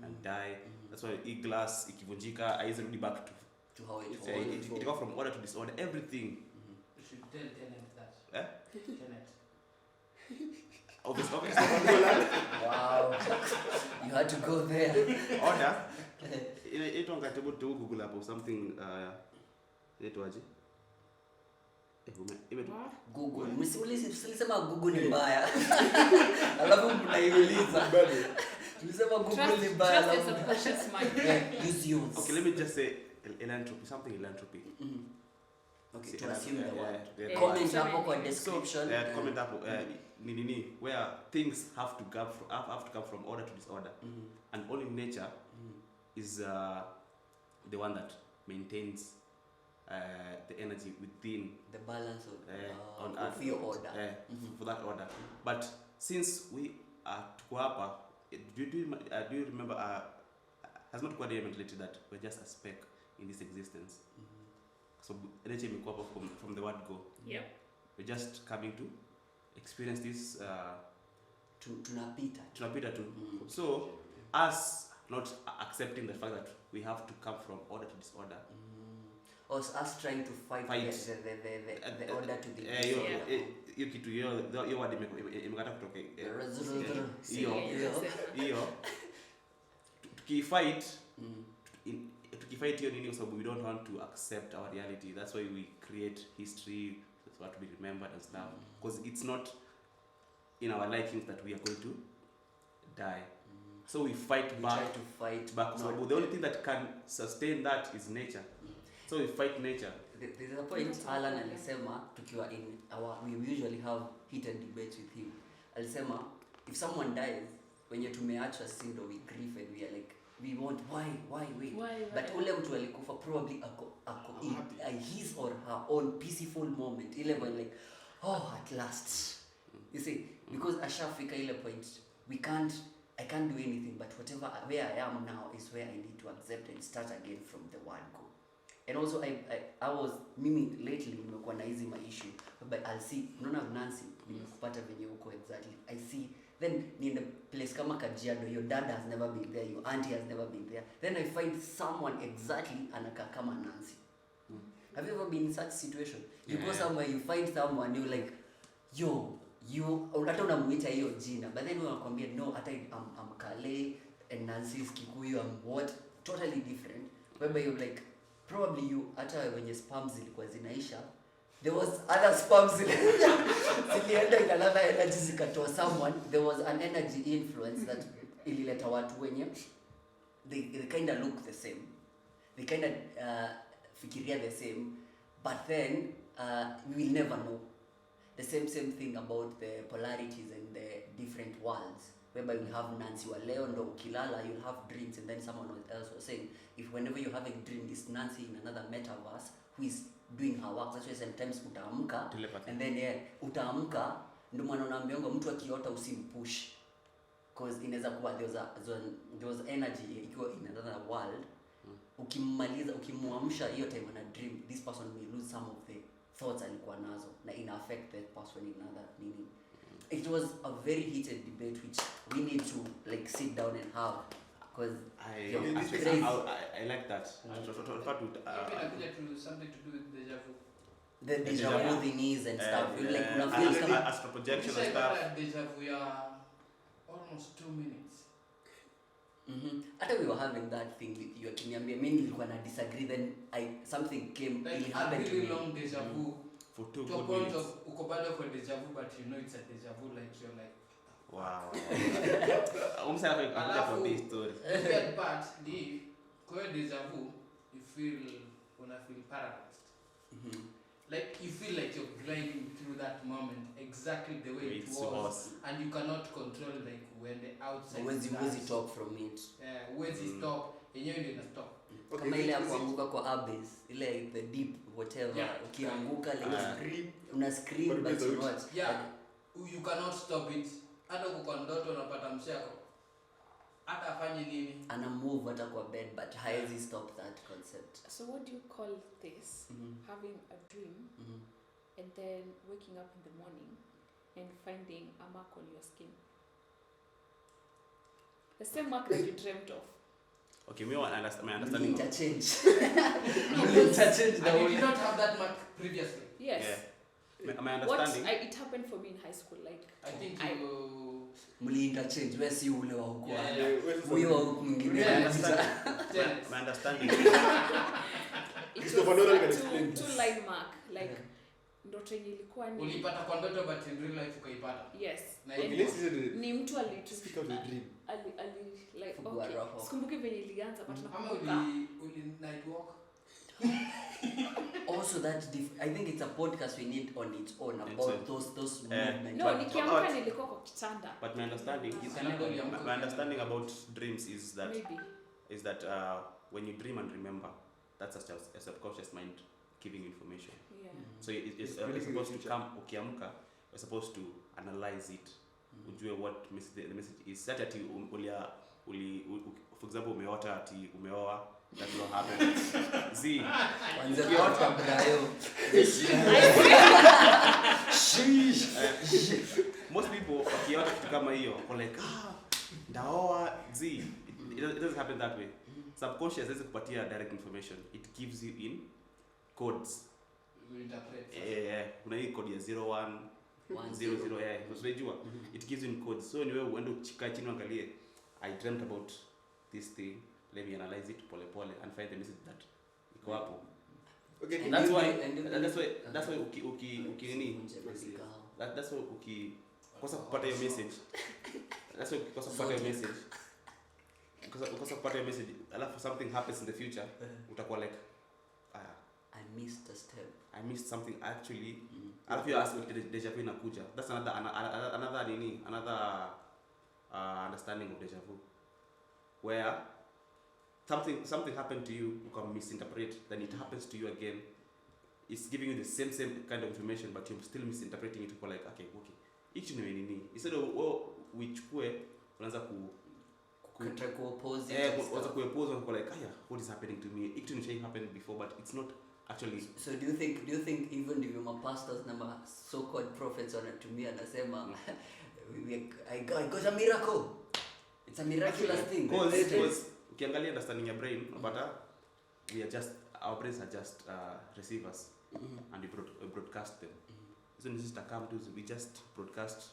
and die. That's why glass ikivunjika haizirudi back To how it was. it go from order to disorder. Everything. You should tell Tenet that. Tenet. Obviously. Wow. You had to go there. Order. It don't get able to Google up or something. Inaitwaje? Google. Msilisema Google ni mbaya. Alafu mnaiuliza. Tulisema Google ni mbaya. Trust your subconscious mind. Use yours. Okay, let me just say entropy. Something entropy. Okay, to assume the word. Yeah. Comment hapo kwa description. Comment hapo. Where things have to come from order to disorder, and only nature is the one that maintains the energy within The balance on of earth your order. For that order. But since we are tuko do you remember has not quite mentally that we're just a speck in this existence. So energy imekuwa hapo from the word go. Yep. We're just coming to experience this tunapita tu. So us not accepting the fact that we have to come from order to disorder. or us trying to fight. The order to the hiyo kitu hiyo word imekata kutoka hiyo tukifight hiyo nini kwa sababu we don't want to accept our reality. That's why we create history, that's what we remembered and stuff, because it's not in our likings that we are going to die. So we fight back. Try to fight back. So the only thing that can sustain that is nature. So we fight nature. There's a point Alan alisema tukiwa in we usually have heated debates with him. Alisema if someone dies, when you tumeachwa sindo we grieve and we are like we want why but ule mtu alikufa probably ako in his or her own peaceful moment ile when like at last, you see, because ashafika ile point I can't do anything, but where I am now is where I need to accept and start again from the word go. And also I was mimi lately nimekuwa na hizi issue, but I'll see unaona Nancy nimekupata venye huko exactly. I see then in the place kama Kajiado, your dad has never been there, your auntie has never been there, then I find someone exactly anakaa kama Nancy. Have you ever been in such situation? You go somewhere, you find someone, you're like you hata unamuita hiyo jina, but then unakwambia no, hata I'm Kale and Nancy is Kikuyu, I'm what totally different, whereby you're like probably you hata wenye spams zilikuwa zinaisha, there was other spams zilienda in another energy zikatoa someone, there was an energy influence that ilileta watu wenye they kind of look the same, they kind of fikiria the same, but then we will never know. The same thing about the polarities and the different worlds, whereby we have Nancy wa leo ndo ukilala you'll have dreams, and then someone else was saying if whenever you're having a dream is Nancy in another metaverse who is doing her work. That's why sometimes utaamka and then utaamka ndio maana unaambiwa mtu akiota usimpush, because inaweza kuwa there was energy ikiwa in another world. Ukimmaliza ukimuamsha hiyo time ana dream, this person may lose some of the thoughts alikuwa nazo na ina affect that person in another meaning. It was a very heated debate which we need to like sit down and have, because I like that. Something to do with deja vu. The deja vu thing is and stuff. Like una feel astral projection and stuff. Deja vu almost 2 minutes. Hata we were having that thing with you akiniambia mimi nilikuwa na disagree, then something came like it happened to really me. long deja vu for 2 good minutes. Uko bado for deja vu, but you know it's a deja vu, like you're like wow. Umsema kwa this story. The bad part ni kwa deja vu you feel paralyzed. Like you feel like you're gliding through that moment exactly the way it was, and you cannot control like when the outside Where's top from it? Where's stop? Yenyewe ndio ina stop. Kama ile kuanguka kwa abyss, ile the deep whatever, ukianguka like una scream but you what? Yeah, you cannot stop it. Hata uko ndoto unapata mshako. Hata afanye nini? Ana move hata kwa bed, but haezi stop that concept. So what do you call this? Having a dream and then waking up in the morning and finding a mark on your skin. The same mark that you dreamt of. Okay, my understanding. Interchange. Interchange. And you did not have that mark previously. Yes. Yeah. My understanding. It happened for me in high school. Like I think muli interchange. Where si ule wa huko. Huyo wa huko mwingine. My understanding. It was a two-line mark. Like ndoto yenye ilikuwa ni ulipata kwa ndoto but in real life ukaipata. Yes. Ni mtu speak out the dream. Like okay. Sikumbuki venye ilianza but nakumbuka. Uli night walk. Also I think it's a podcast we need on its own about those movements. No, nikiamka nilikuwa kwa kitanda. But my understanding about dreams is that when you dream and remember, that's a subconscious mind giving information. Yeah. So it's supposed to come ukiamka, you're supposed to analyze it. Ujue what the message is. That ati for example umeota ati umeoa, that will happen. Z. Kwanza kwa brayo. Most people wakiota kitu kama hiyo wako like ndaoa Z. It doesn't happen that way. Subconscious doesn't kupatia direct information. It gives you in codes. We interpret. Kuna hii code ya 01 00 unajua it gives you in codes. So ni wewe uende uchikae chini uangalie I dreamt about this thing, let me analyze it pole pole and find the message that iko hapo. Okay, And that's why ukikosa kupata hiyo message. That's why ukikosa kupata hiyo message. Because of part of message, alafu something happens in the future, utakuwa like I missed a step. I missed something actually. Alafu you ask deja vu inakuja. That's another understanding of deja vu, where something happened to you, you can misinterpret, then it happens to you again. It's giving you the same kind of information, but you're still misinterpreting it. For like, okay, hichi ni nini? Instead of uichukue unaanza kuoppose like, what is happening to me? It didn't happen before, but it's not actually. So do you think even if my pastors na so-called prophets wanatumia anasema I got a miracle? It's a miraculous thing. Because ukiangalia understanding your brain, but our brains are just receivers, and we broadcast them. So this is we just broadcast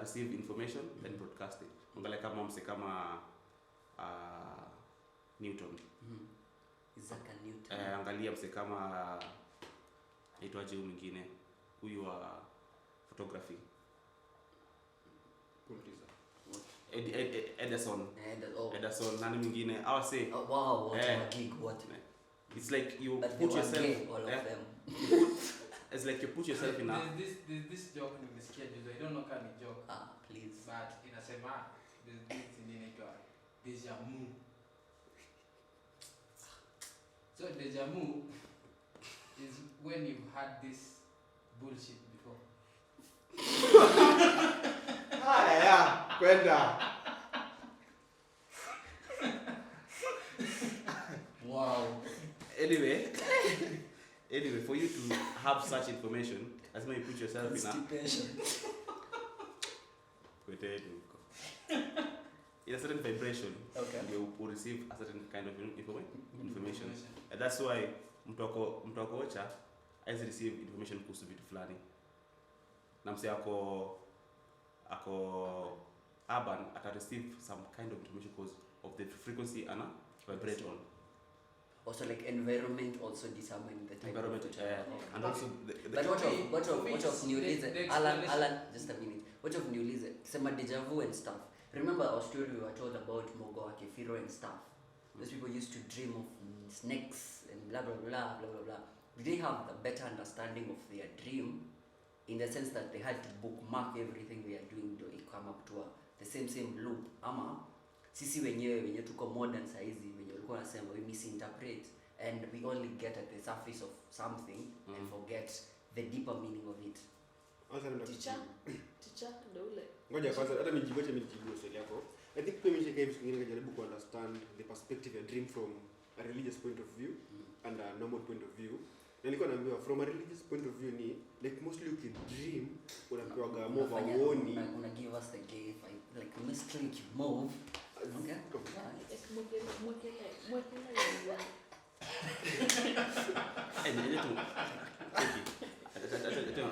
receive information, then broadcast it. Angalia kama mse kama Newton. Isaac Newton. Angalia mse kama aitwaje huyu mwingine, huyu wa photography. Edison. Nani mwingine? I would say. Wow, what a gig, what? It's like you but put yourself. All of them. It's like you put yourself in a. This joke nimesikia juzi. I don't know kama ni joke. Please. But inasema this inaitwa deja vu. So deja vu is when you've had this bullshit before. Kwenda. Wow. Anyway, for you to have such information, as when you put yourself in a certain vibration, you will receive a certain kind of information. And that's why mtu wako ocha has receive information kuhusu vitu fulani. Na mse ako urban ata receive some kind of information because of the frequency ana vibrate on. Also like environment also determine the type environment of and also but what of niulize Alan just a minute, what of niulize sema deja vu and stuff. Remember our story we were told about Mogo wa Kefiro and stuff. Those people used to dream of snakes and blah blah blah blah blah blah. Did they have a better understanding of their dream in the sense that they had to bookmark everything they are doing to come up to the same loop? Ama sisi wenye tuko modern saizi wenye walikuwa nasema we misinterpret and we only get at the surface of something and forget the deeper meaning of it. Teacher ndio ule. Ngoja kwanza hata nijibu swali yako. I think pia mimi kama mwingine kujaribu ku understand the perspective and dream from a religious point of view and a normal point of view. Na nilikuwa naambiwa from a religious point of view ni like mostly you can dream unapewa more waoni. Una give us the gift like mystery move. Okay.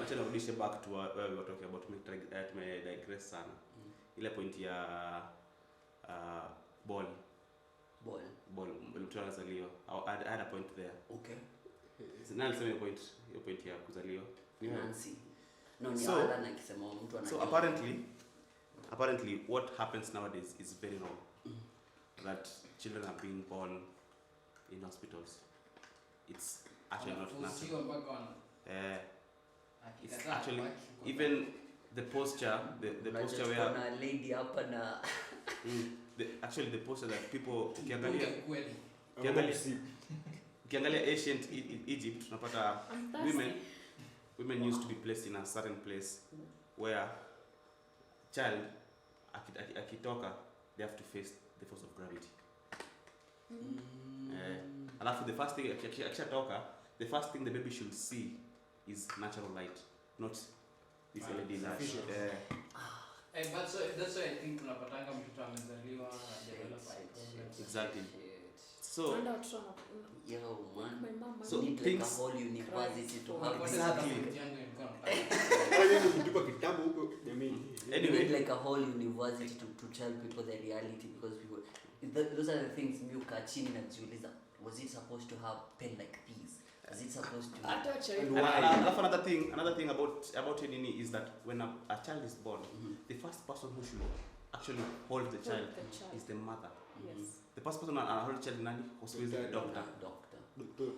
Acha narudishe back to where we were talking about me digress sana. Ile point ya ball mtu anazaliwa. I had a point there. Okay. Nani sema hiyo point ya kuzaliwa? Nancy. No, ni Alan akisema mtu anajua. So apparently what happens nowadays is very wrong. That children are being born in hospitals. It's actually not natural. It's actually even the posture where a lady hapa na actually the posture that people ukiangalia ancient Egypt tunapata women used to be placed in a certain place where child akitoka they have to face the force of gravity. Alafu the first thing akishatoka the first thing the baby should see is natural light, not this LED light. But so that's why I think tunapatanga mtoto amezaliwa develop. Exactly. So And out trying Yo, man. my mom. So You need like a things- whole university to have What this. is Exactly. happening yangu ilikuwa Fanya ndio kutupa kitabu huko jamii. You Anyway. need like a whole university to tell people the reality, because people, those are the things you catch in and Juliza. Was it supposed to have pen like these? Was it supposed to? And And why? another thing about Nini is that when a child is born, the first person who should actually hold the child is the mother. Yes. The first person and hold child nani was the doctor. Doctor.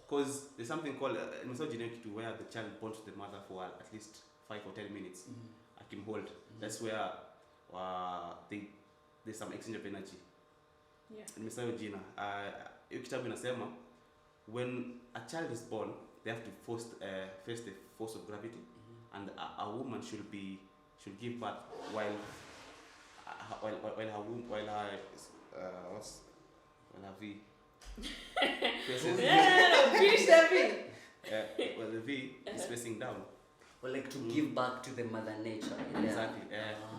Because there's something called misogyny to where the child bonds to the mother for at least 5 or 10 minutes. I can hold. That's where there's some exchange of energy. Yeah. Misogyny. Hiyo kitabu inasema when a child is born, they have to face the force of gravity, and a woman should give birth while her V faces, Finish the V. well, the V is facing down. Or like to give back to the mother nature. Yeah. Exactly.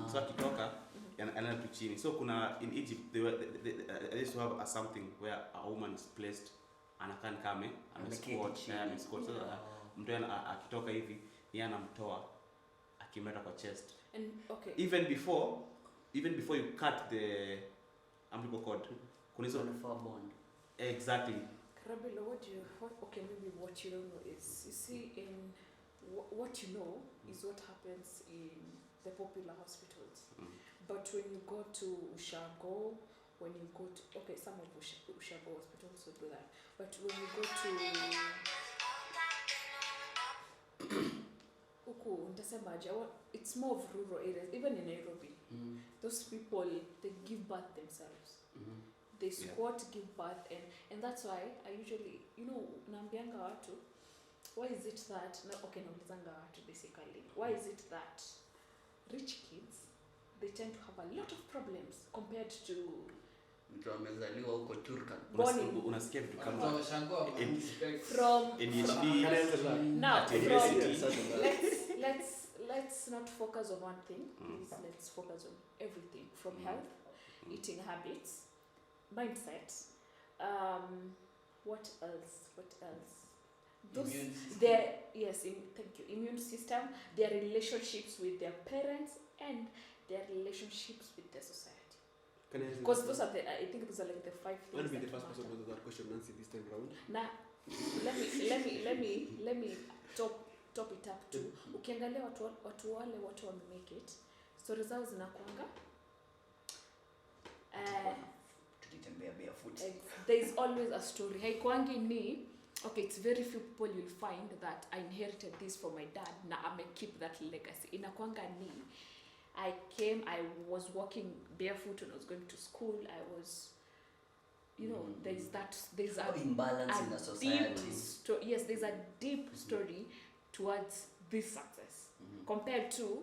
So akitoka anaenda tu chini. So kuna in Egypt they used to have something where a woman is placed anakaa kame amesquat so mtu akitoka hivi yeye anamtoa akimeta kwa chest. And okay. Even before you cut the umbilical cord, kuna hizo bond. exactly. Karabilo, okay, maybe what you don't know is, you see, in what you know is what happens in the popular hospitals. But when you go to Ushago, when you go to, okay, some of Ushago hospitals will do that. But when you go to Uku, Ntasemaja, it's more of rural areas, even in Nairobi. Those people, they give birth themselves. They squat, give birth, and that's why I usually, naambianga watu, why is it that, naulizanga watu basically, why is it that rich kids, they tend to have a lot of problems compared to Mtu amezaliwa huko Turkan. Unasikia vitu kama from ADHD. now from let's not focus on one thing, please. Let's focus on everything, from health, eating habits, mindset, what else? Those immune system, their relationships with their parents, and their relationships with the society. Because those are I think those are like the 5 things. I'll be the that first person to matter. answer that question, Nancy, this time round. Now, let me top it up too. Ukiangalia watu wamemake it, stories zao zinakuanga Tulitembea barefoot. there is always a story. Haikuangi ni okay, it's very few people you'll find that I inherited this from my dad na ame keep that legacy. Inakuanga ni I was walking barefoot when I was going to school. I was, there's a imbalance in the society. Yes, there's a deep story towards this success compared to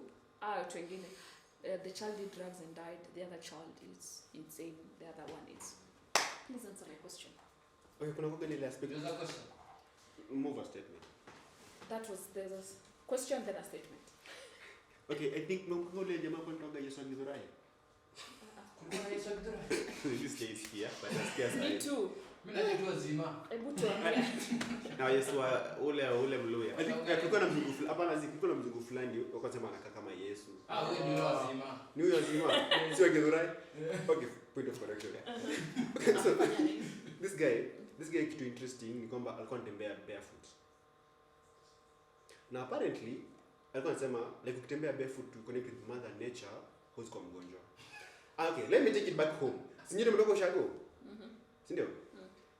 the child did drugs and died, the other child is insane, the other one is. Please answer my question. Okay, kuna kuga nile aspect. There's a question. Move a statement. There's a question, then a statement. Okay, I think mkuga ule jamaa kwa nitoga Yesu Agithurai. This guy is here, but nasikia Me too. Mimi najua zima. Hebu tuambie. na Yesu ule Mluya. I think kulikuwa na mzungu fulani, hapana kulikuwa na mzungu fulani wakasema anakaa kama Yesu. Wewe ni lazima. Ni huyo zima. Sio Agithurai. Okay, point of correction. So this guy kitu interesting ni kwamba alikuwa anatembea barefoot. Na apparently alikuwa anasema like ukitembea barefoot to connect with mother nature huwezi kuwa mgonjwa. Okay, let me take it back home. Sinyo nimetoka Ushago. Sindio?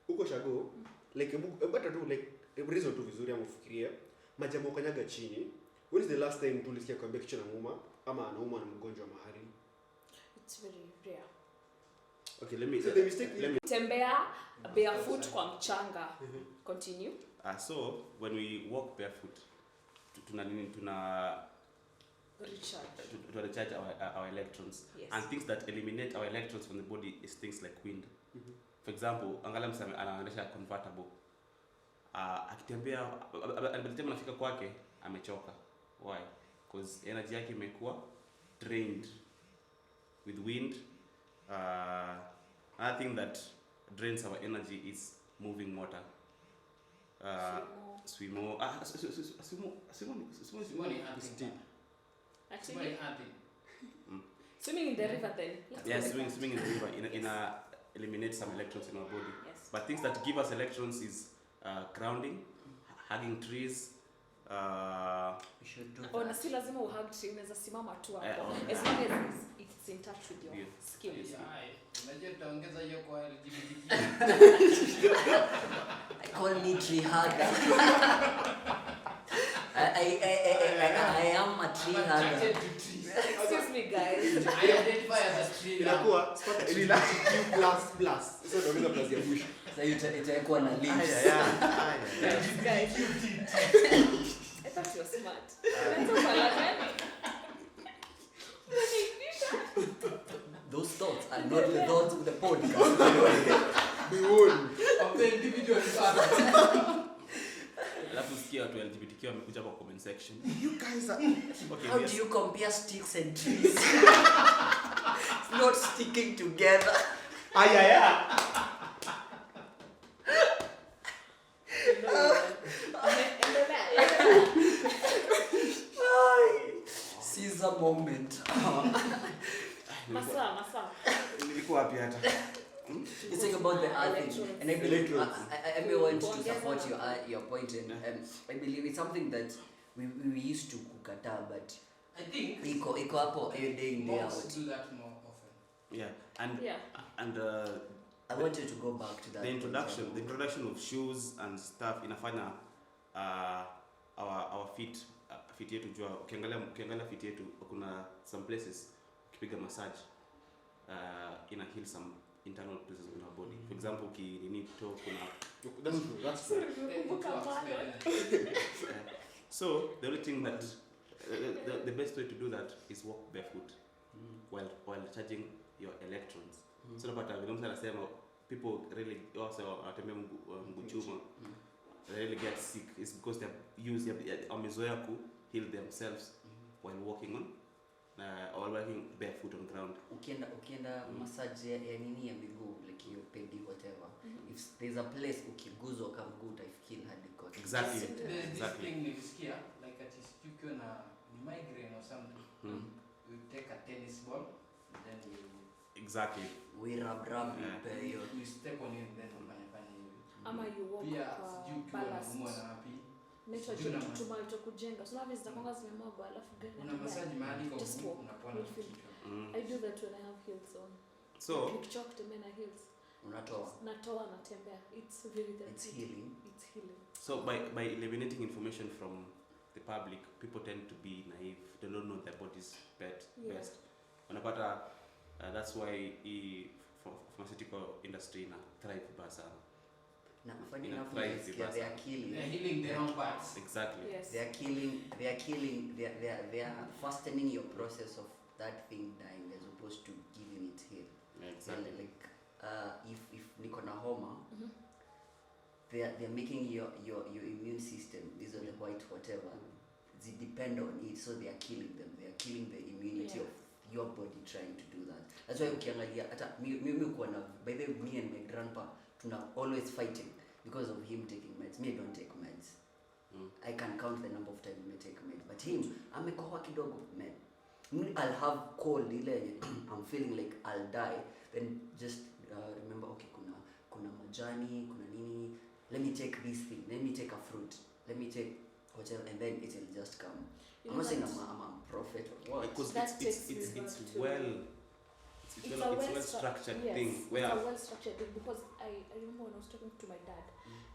Huko Ushago like hata tu like reason tu vizuri ama ufikiria majamaa kanyaga chini. When is the last time tulisikia kwambia kichwa namuuma ama anauma na mgonjwa mahali? It's very rare. Okay, let me Tembea barefoot kwa mchanga. Continue. So when we walk barefoot tuna recharge our electrons. Yes. And things that eliminate our electrons from the body is things like wind. For example, angalia msame anaendesha convertible. Akitembea alipotembea nafika kwake amechoka. Why? Because energy yake imekuwa drained with wind. Another thing that drains our energy is moving water. Swimo. Swimming in the river then. Yeah, swimming in the river eliminate some electrons in our body. Yes. But things that give us electrons is grounding, hugging trees. We should do Or that. si lazima uhug tree, unaweza simama tu hapo. Oh, As long as it's in touch with your Yeah. skills. Unajua tutaongeza hiyo kwa LGBTQ. I call me tree hugger. I am a tree I'm hugger. attracted to trees. Excuse me guys. I identify as a tree. Inakuwa spot LGBTQ++. Sasa tunaongeza plus ya mwisho. Sasa itakuwa na leaves. Guys. I thought you were smart. That's so malagani. Those thoughts are not the thoughts of the podcast. Of the individual part. Alafu sikia watu LGBTQ wamekuja kwa comment section. You guys are Okay, How yes. do you compare sticks and trees? It's not sticking together. Caesar moment. Masa. Nilikuwa wapi hata? You think about the earthing, Electrons. and I believe Electrons. I may want to Kuongeza support hapo. your point, and I believe it's something that we used to kukata, but I think iko hapo day in day monks out. do that more often. Yeah, and Yeah. and I want you to go back to that. the introduction of shoes and stuff inafanya our feet yetu jua ukiangalia feet yetu kuna some places ukipiga massage ina heal some internal places in our body. For example, ukinini toe kuna that's true. so the only thing that the best way to do that is walk barefoot while charging your electrons. So napata vile mtu anasema people really also atembea mguu chuma, they really get sick is because they wamezoea ku heal themselves while walking on or walking barefoot on ground. Ukienda massage ya nini ya miguu, like your pedi whatever, if there's a place ukiguzwa kama mguu utafeel hadi kwa Exactly. There's this Exactly. thing nilisikia like at ukiwa na migraine or something. You take a tennis ball then you Exactly. we rub Yeah. you step on it then unafanya hivi. Ama you walk Pia kwa sijui ukiwa ballast. unaumwa na wapi. Nature Sijui na tutuma kujenga. So hivi zitakwanga zimemwagwa alafu gari. Una massage mahali kwa Just mguu walk. unapona You'll feel- kichwa. I do that when I have heels on. So Nikichoka kutembea na heels. unatoa. Natoa natembea. It's very It's therapeutic. healing. It's healing. So by eliminating information from the public, people tend to be naive. They don't know their bodies Yeah. best. Unapata that's why pharmaceutical industry na thrive basa. Na funny In a enough, price they are They're killing. healing their own parts. Exactly. Yes. They are fastening your process of that thing dying as opposed to giving it heal. Exactly. Like if niko na homa, Mhm. they are making your immune system, these are the white whatever, they depend on it, so they are killing them. They are killing the immunity Yeah. of your body trying to do that. That's why ukiangalia hata mimi kuwa na, by the way, me and my grandpa tuna always fighting because of him taking meds. Me, I don't take meds. I can count the number of times I take meds, but him amekohoa kidogo med. I'll have cold ile I'm feeling like I'll die, then just remember, okay, kuna majani, kuna nini, let me take this thing, let me take a fruit, let me take whatever, and then it will just come. You I'm know not saying that- I'm a prophet or what. Because That it's takes me back to- well structured yes, thing it's where a well structured thing because I remember when I was talking to my dad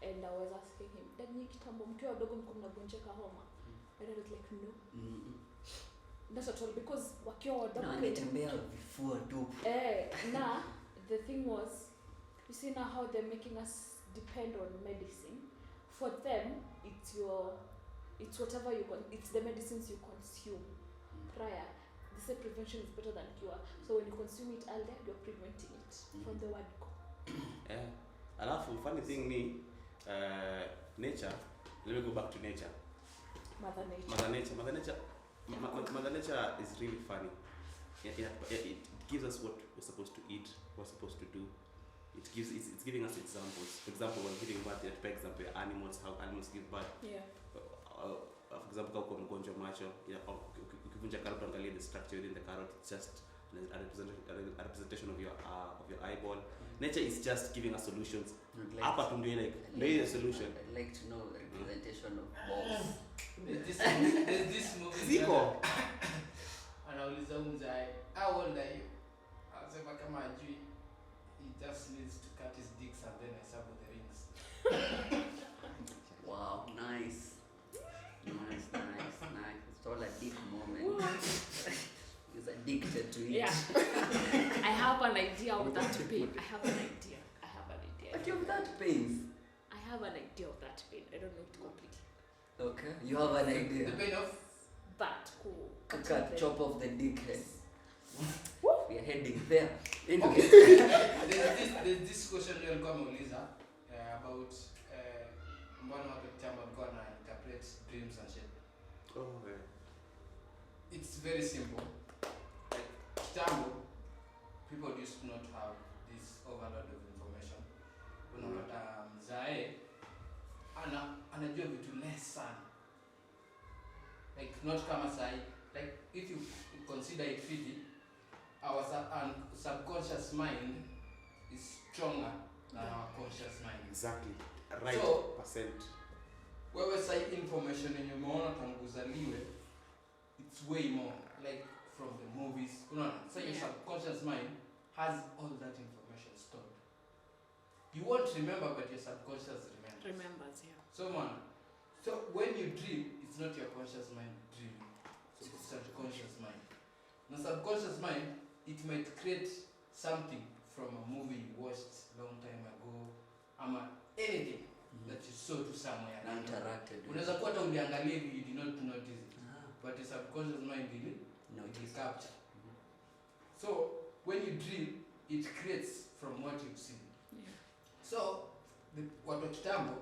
and I was asking him, Dad, ni kitambo mkiwa wadogo mko mnagonjeka homa? My dad was like, no, not at all, because wakiwa wadogo Na nitembea vifua tu. na the thing was, you see now how they're making us depend on medicine. For them, it's whatever it's the medicines you consume prior. They say prevention is better than cure. So when you consume it earlier, you're preventing it from the word go. yeah. Alafu funny thing ni nature. Let me go back to nature. Mother Nature. Mother Nature is really funny. It gives us what we're supposed to eat, what we're supposed to do. It it's giving us examples. For example, when giving birth, for example, animals, how animals give birth. Yeah. For example, kama uko mgonjwa macho, ukivunja carrot angalia the structure within the carrot, it's just a representation of your eyeball. Nature is just giving us solutions. Hapa tu ndio like the solution. I'd like to know the representation of balls. There's this movie. Ziko. Anauliza mzai, how old are you? Anasema kama ajui, he just needs to cut his dicks and then hesabu the rings. Wow, nice. It's all a dick moment. He's addicted to it. Yeah. I have an idea of that pain. I have an idea. But you have that pains. I have an idea of that pain. I don't know it completely. Okay, you have an idea. The pain of But Cut, chop off the dick head. We are heading there. Anyway. there's this question alikuwa ameuliza about mbona watu kitambo walikuwa na interpret dreams and shit. Oh, yeah. It's very simple. Like kitambo, people used to not have this overload of information. Unapata mzae anajua vitu less sana. Like not kama sahi. Like if you consider it fitty, our subconscious mind is stronger than our conscious mind. Exactly. Right So, percent. Wewe sahi information yenye umeona tangu uzaliwe, it's way more like from the movies. Unaona? So your subconscious mind has all that information stored. You won't remember, but your subconscious remembers, yeah. So when you dream, it's not your conscious mind dreaming. So it's subconscious mind. The subconscious mind, it might create something from a movie you watched long time ago, anything that you saw to somewhere. Interacted. Unaweza kuwa hata uliangalia hivi, you did not notice it. But your subconscious mind will capture. So when you dream, it creates from what you've seen. Yeah. So watu wa kitambo,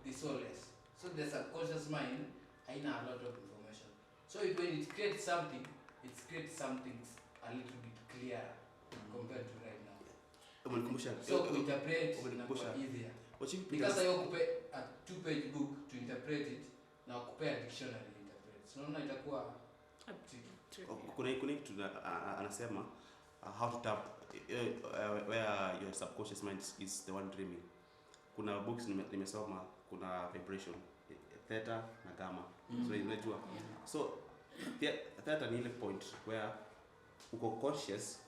they saw less. So the subconscious mind haina a lot of information. So when it creates something, it creates something a little bit clearer compared to right now. So to interpret inakuwa easier. Because I kupe a 2-page book to interpret it, na kupe a dictionary to interpret. So naona itakuwa kuna kitu anasema how to tap where your subconscious mind is the one dreaming. Kuna books nimesoma, kuna vibration, theta na gamma. So unajua. So theta ni ile point where uko conscious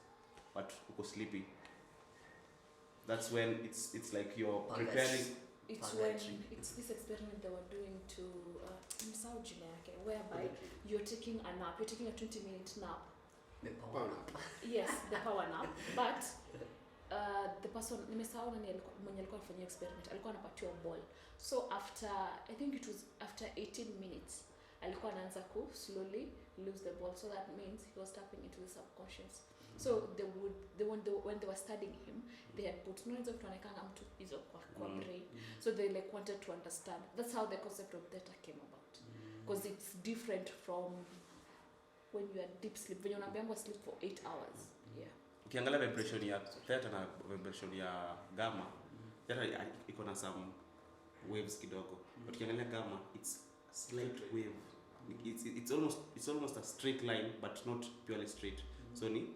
but uko sleepy. That's when it's like you're preparing. It's when it's this experiment they were doing to whereby you're taking a nap. You're taking a 20-minute nap. The power nap. Yes, the power nap. But the person nimesahau nani mwenye alikuwa anafanya experiment alikuwa anapatiwa ball. So after I think it was after 18 minutes alikuwa anaanza ku slowly lose the ball. So that means he was tapping into the subconscious. So when they were studying him, they had put noise of tuonekana mtu hizo kwa brain. So they like wanted to understand. That's how the concept of theta came about. Because it's different from when you are deep sleep. When you're unaambiwa sleep for 8 hours. Yeah. Ukiangalia vibration ya theta na vibration ya gamma, theta iko na some waves kidogo. But ukiangalia gamma, it's slight wave. It's almost a straight line but not purely straight. So ni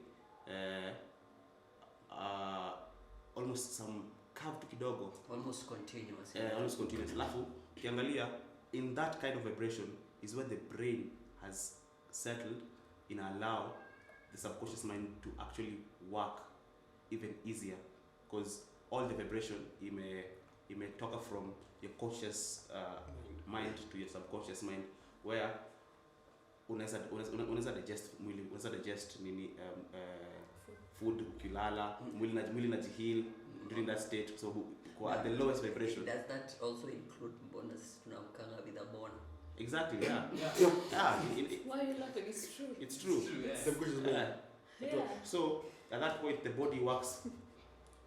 almost some curved kidogo, almost continuous. Almost continuous. Alafu ukiangalia in that kind of vibration is where the brain has settled in allow the subconscious mind to actually work even easier, because all the vibration imetoka from your conscious mind to your subconscious mind, where unaweza digest nini food ukilala, mwili najihil during that state, so at the lowest vibration. Does that also include bonus tunamkanga with a bona? Exactly, yeah. Why are you laughing? It's true. It's true. Yeah. So at that point the body works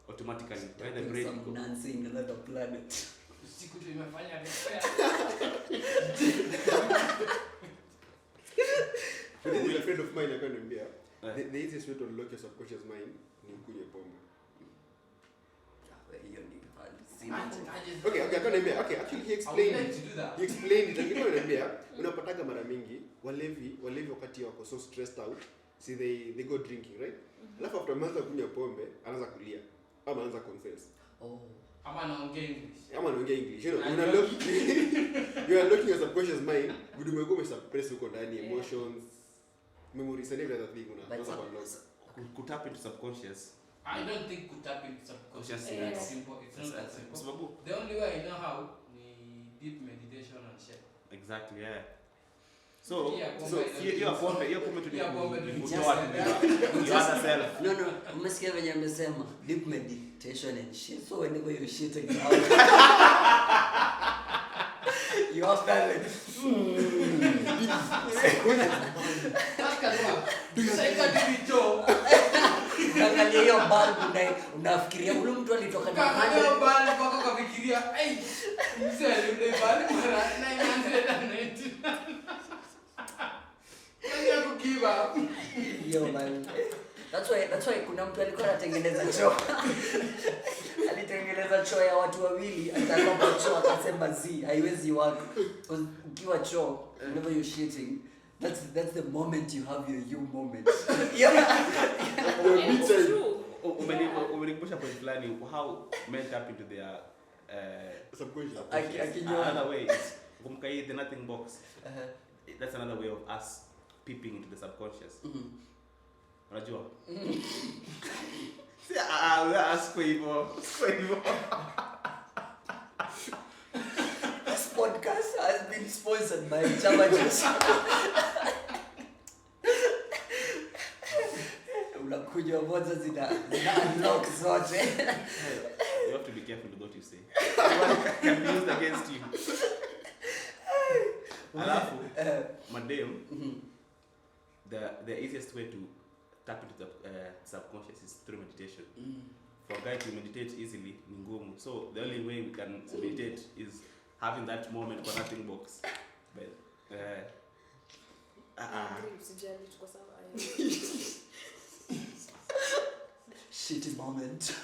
automatically when the brain goes dancing another planet. Siku tu imefanya repair. A friend of mine akaniambia the easiest way to unlock your subconscious mind ni kunywa pombe. Okay, akaniambia, okay, actually he I would explained like it. to do that. He explained it. Alikuwa ananiambia, unapataga mara mingi walevi wakati wako so stressed out, see they go drinking, right? Alafu after maanza kunywa pombe, anaanza kulia. Ama anaanza confess. Oh. Ama anaongea English. Ama anaongea English. You know, And you are looking your subconscious mind, but umekuwa umesuppress huko ndani emotions, memories and every other thing unaanza kuunlock. Could tap into subconscious. I don't think could tap into subconscious. Yeah. It's simple. It's not that simple. Sababu The only way I know how is deep meditation and shit. exactly, yeah. So Yeah, hiyo pombe tu Yeah, pombe tu ni ni kutoa just- your other self. No, umesikia venye amesema deep meditation and shit. So whenever you shitting out, you have that like, That can work. Psychedelic job. unaangalia hiyo bulb unafikiria ule mtu alitoka na Kama 100. leo bali mpaka ukafikiria, "Ai, mzee yule bali mara 990." Nani aku give up? Yo man. That's why kuna mtu alikuwa anatengeneza choo. Alitengeneza choo ya watu wawili, akaomba choo akasema haiwezi work. Because ukiwa choo, whenever you're shitting, that's the moment you have your you moment. Yeah. And it's true. Umenikumbusha point fulani how men tap into their Subconscious. another way is kumbuka hii the nothing box. That's another way of us peeping into the subconscious. Unajua? Si ask for hivyo. This podcast has been sponsored by Chama Juice. Unakunywa moja zina unlock zote. You have to be careful with what you say. It can be used against you. Alafu, madam, the easiest way to tap into the subconscious is through meditation. For a guy to meditate easily ni ngumu. So the only way we can meditate is having that moment for nothing box. But Usijali tuko sawa. Shitty moment.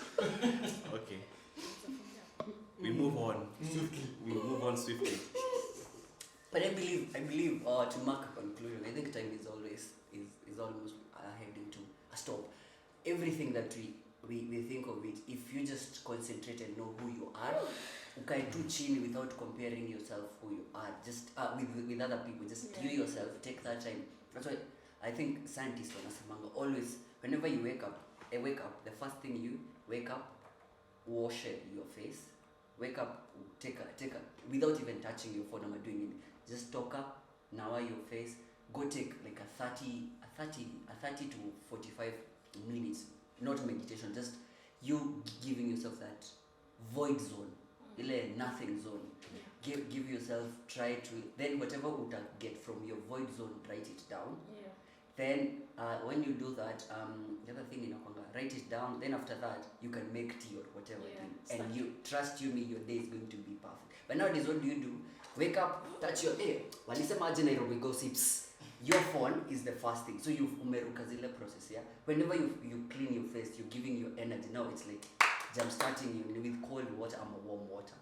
okay. We move on. We move on swiftly. But I believe to mark a conclusion, I think time is almost heading to a stop. Everything that we think of it, if you just concentrate and know who you are, ukae tu chini without comparing yourself who you are, just with other people, just you yourself, take that time. That's why I think scientists wanasemanga always, whenever you wake up, the first thing you wake up, wash your face, wake up, take a without even touching your phone or doing it, just talk up, now your face, go take like a 30 to 45 minutes, not meditation, just you giving yourself that void zone, ile nothing zone. Give yourself, try to, then whatever you get from your void zone, write it down. Then when you do that, the other thing write it down. Then after that, you can make tea or whatever thing, and you trust me, your day is going to be perfect. But nowadays, what do? Wake up, touch your ear. Walisema aje Nairobi gossips. Your phone is the first thing. So you've umeruka zile process, yeah. Whenever you clean your face, you're giving your energy. Now it's like jump starting you with cold water or warm water.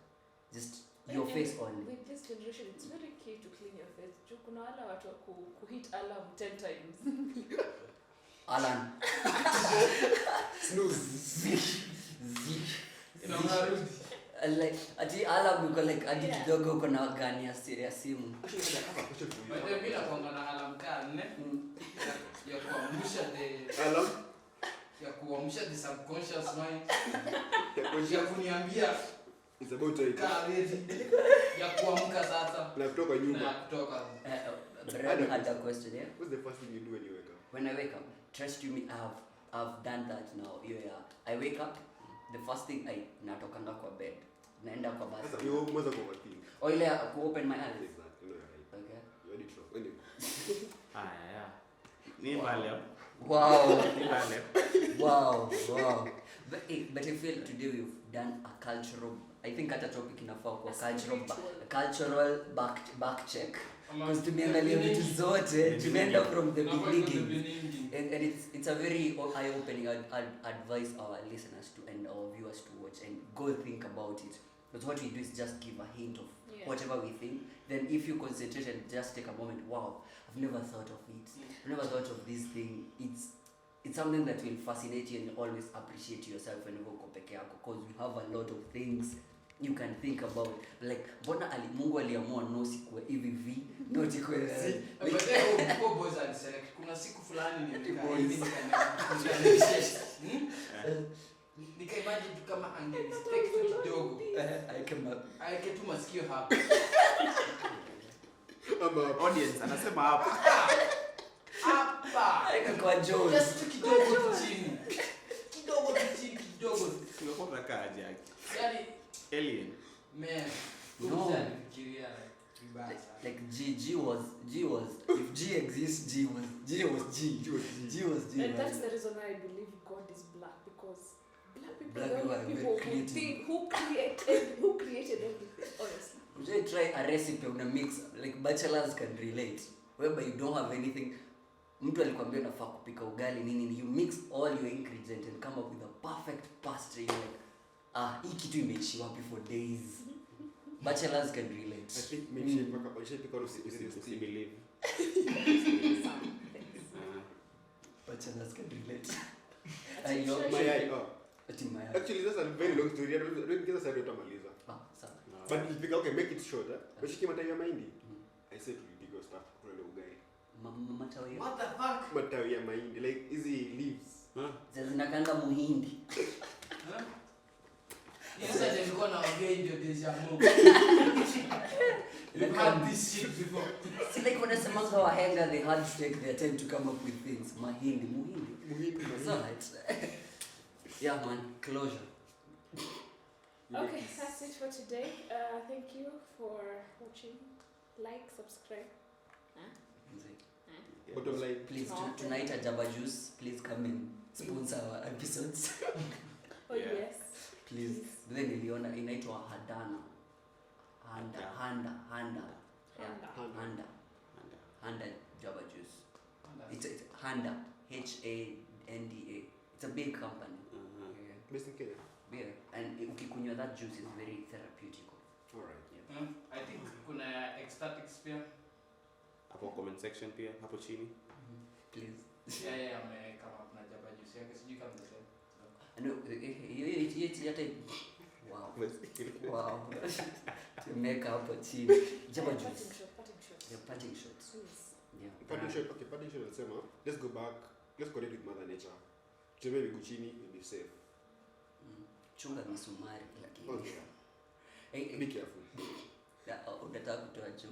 Just your face only. With this generation, it's very key to clean your face. Kuna wale watu wa kuhit alarm 10 times. Alan. Snooze. Like ati alarm uko like adi kidogo uko na gani ya simu. But mimi nakwanga na alarm card ne ya kuamsha the subconscious mind, ya kuniambia It's about time. ya kuamka sasa Na kutoka nyumba. na kutoka. Brad had a question, yeah? What's the first thing you do when you wake up? When I wake up, trust you me, I've done that now. Yeah. I wake up, the first thing natokanga kwa bed. Naenda kwa Sasa bathroom. you mwanza kwa overthink. Or ile ku open my eyes. Exactly. No, you're right. Okay. You already true. Anyway. Yeah. Ni value. Wow. Ni value. Wow. But I feel today we've done a cultural, I think at a topic inafaa kwa cultural back check. because tumeangalia vitu zote tumeenda from the beginning and it's a very eye-opening advice our listeners to and our viewers to watch and go think about it, because what we do is just give a hint of whatever we think, then if you concentrate and just take a moment, wow, I've never thought of it, I've never thought of this thing, it's something that will fascinate you and always appreciate yourself when you go peke yako, because you have a lot of things you can think about, like mbona Mungu aliamua no sikwe hivi no sikwe but boys are select kuna siku fulani nikaimagine kama angeinspect kidogo aike masikio hapa ama audience anasema hapa kwa Jones just kidogo chini kidogo tumekuwa kaje yake yani alien man no fikiria like G was if G exists G was G and that's the reason why I believe God is black, because black people Black are people are people very who think who created everything, honestly. you try a recipe una mix, like bachelors can relate, whereby you don't have anything, mtu alikwambia unafaa kupika ugali nini, you mix all your ingredients and come up with a perfect pastry, like hii kitu imeishi wapi for days. Bachelors can relate. I think maybe paka usi believe Bachelors can relate. Actually that's a very long story. Because I don't maliza. But if you okay, make it short. Ushiki matawi ya mahindi. I said we dig stuff kula ugali. Matawi. what the fuck Matawi ya mahindi, like easy leaves. Zinakanga muhindi. yes I didn't go now again ndio deja vu you had this shit before. See, like when someone's a hanger, they had to take their time to come up with things. Muhindi. So yeah, man, closure. Okay, that's it for today. Thank you for watching. Like, subscribe. Bottom line, Please, tonight at Java Juice, please come and sponsor our episodes. Oh Yeah. yes. Please. Then niliona inaitwa Handa Java Juice. It's Handa, Handa. It's a big company. based in Kenya. Yeah, and ukikunywa that juice is very therapeutic. All right. Yeah. I think kuna ecstatics pia hapo comment section pia hapo chini Please. yeah amekama kuna jaba juice yake sijui kama ndio No, wow. To make up a team. Java Juice. Parting shot. Yeah, parting shots. Please. Yeah. Parting shot nasema, let's go back, let's connect with mother nature. Tuwe miguu chini, we'll be safe. Chunga misumari lakini. Okay. Be careful. Unataka kutoa juu.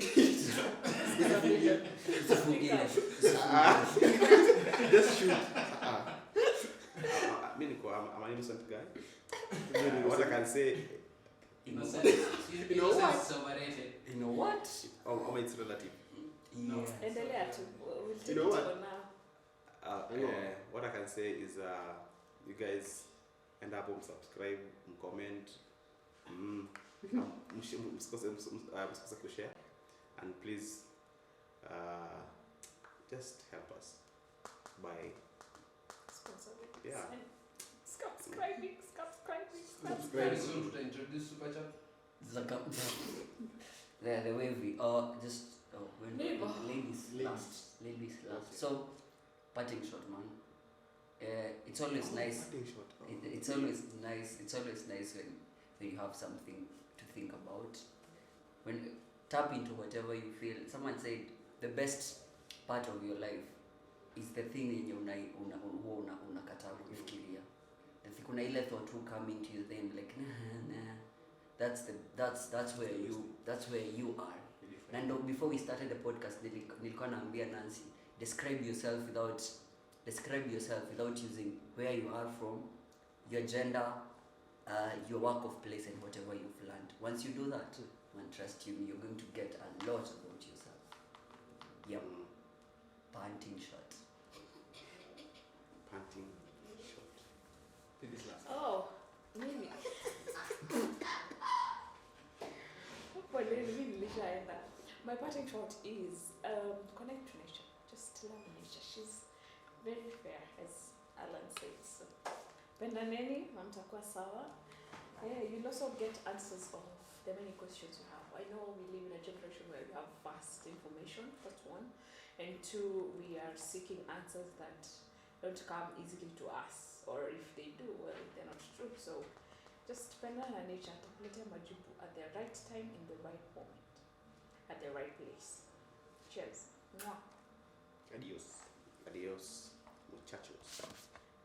Just shoot. mimi niko I'm an innocent guy. What I can say, innocent You know what? is overrated. You know what? it's relative. Yes. Endelea tu. We'll take You know it what? for now. I know. What I can say is you guys end up subscribe, comment, msikose kushare, and please just help us by Subscribing. Very soon to introduce super chat. The way we just when Neighbor. ladies last. So parting shot, man. It's always nice. Parting shot. It's always nice. It's always nice when you have something to think about. When tap into whatever you feel. Someone said the best part of your life is the thing yenye unakataa kufikiria. Kuna ile thought who coming to you then like nah. That's where you are. And before we started the podcast, nilikuwa naambia Nancy, describe yourself without using where you are from, your gender, your work of place, and whatever you've learned. Once you do that, man, trust you, you're going to get a lot about yourself. Yep. Panting shot. This last. Oh, mimi. Hapo leo mimi nilishaenda. My parting shot is connect to nature. Just love nature. She's very fair, as Alan says. So, pendaneni, mtakuwa sawa. Yeah, you'll also get answers of the many questions you have. I know we live in a generation where we have vast information, that's one. And two, we are seeking answers that don't come easily to us. Or if they do, well, they're not true. So just pendana nature, takuletea majibu at the right time, in the right moment, at the right place. Cheers. Mwah. Adios. Adios, muchachos.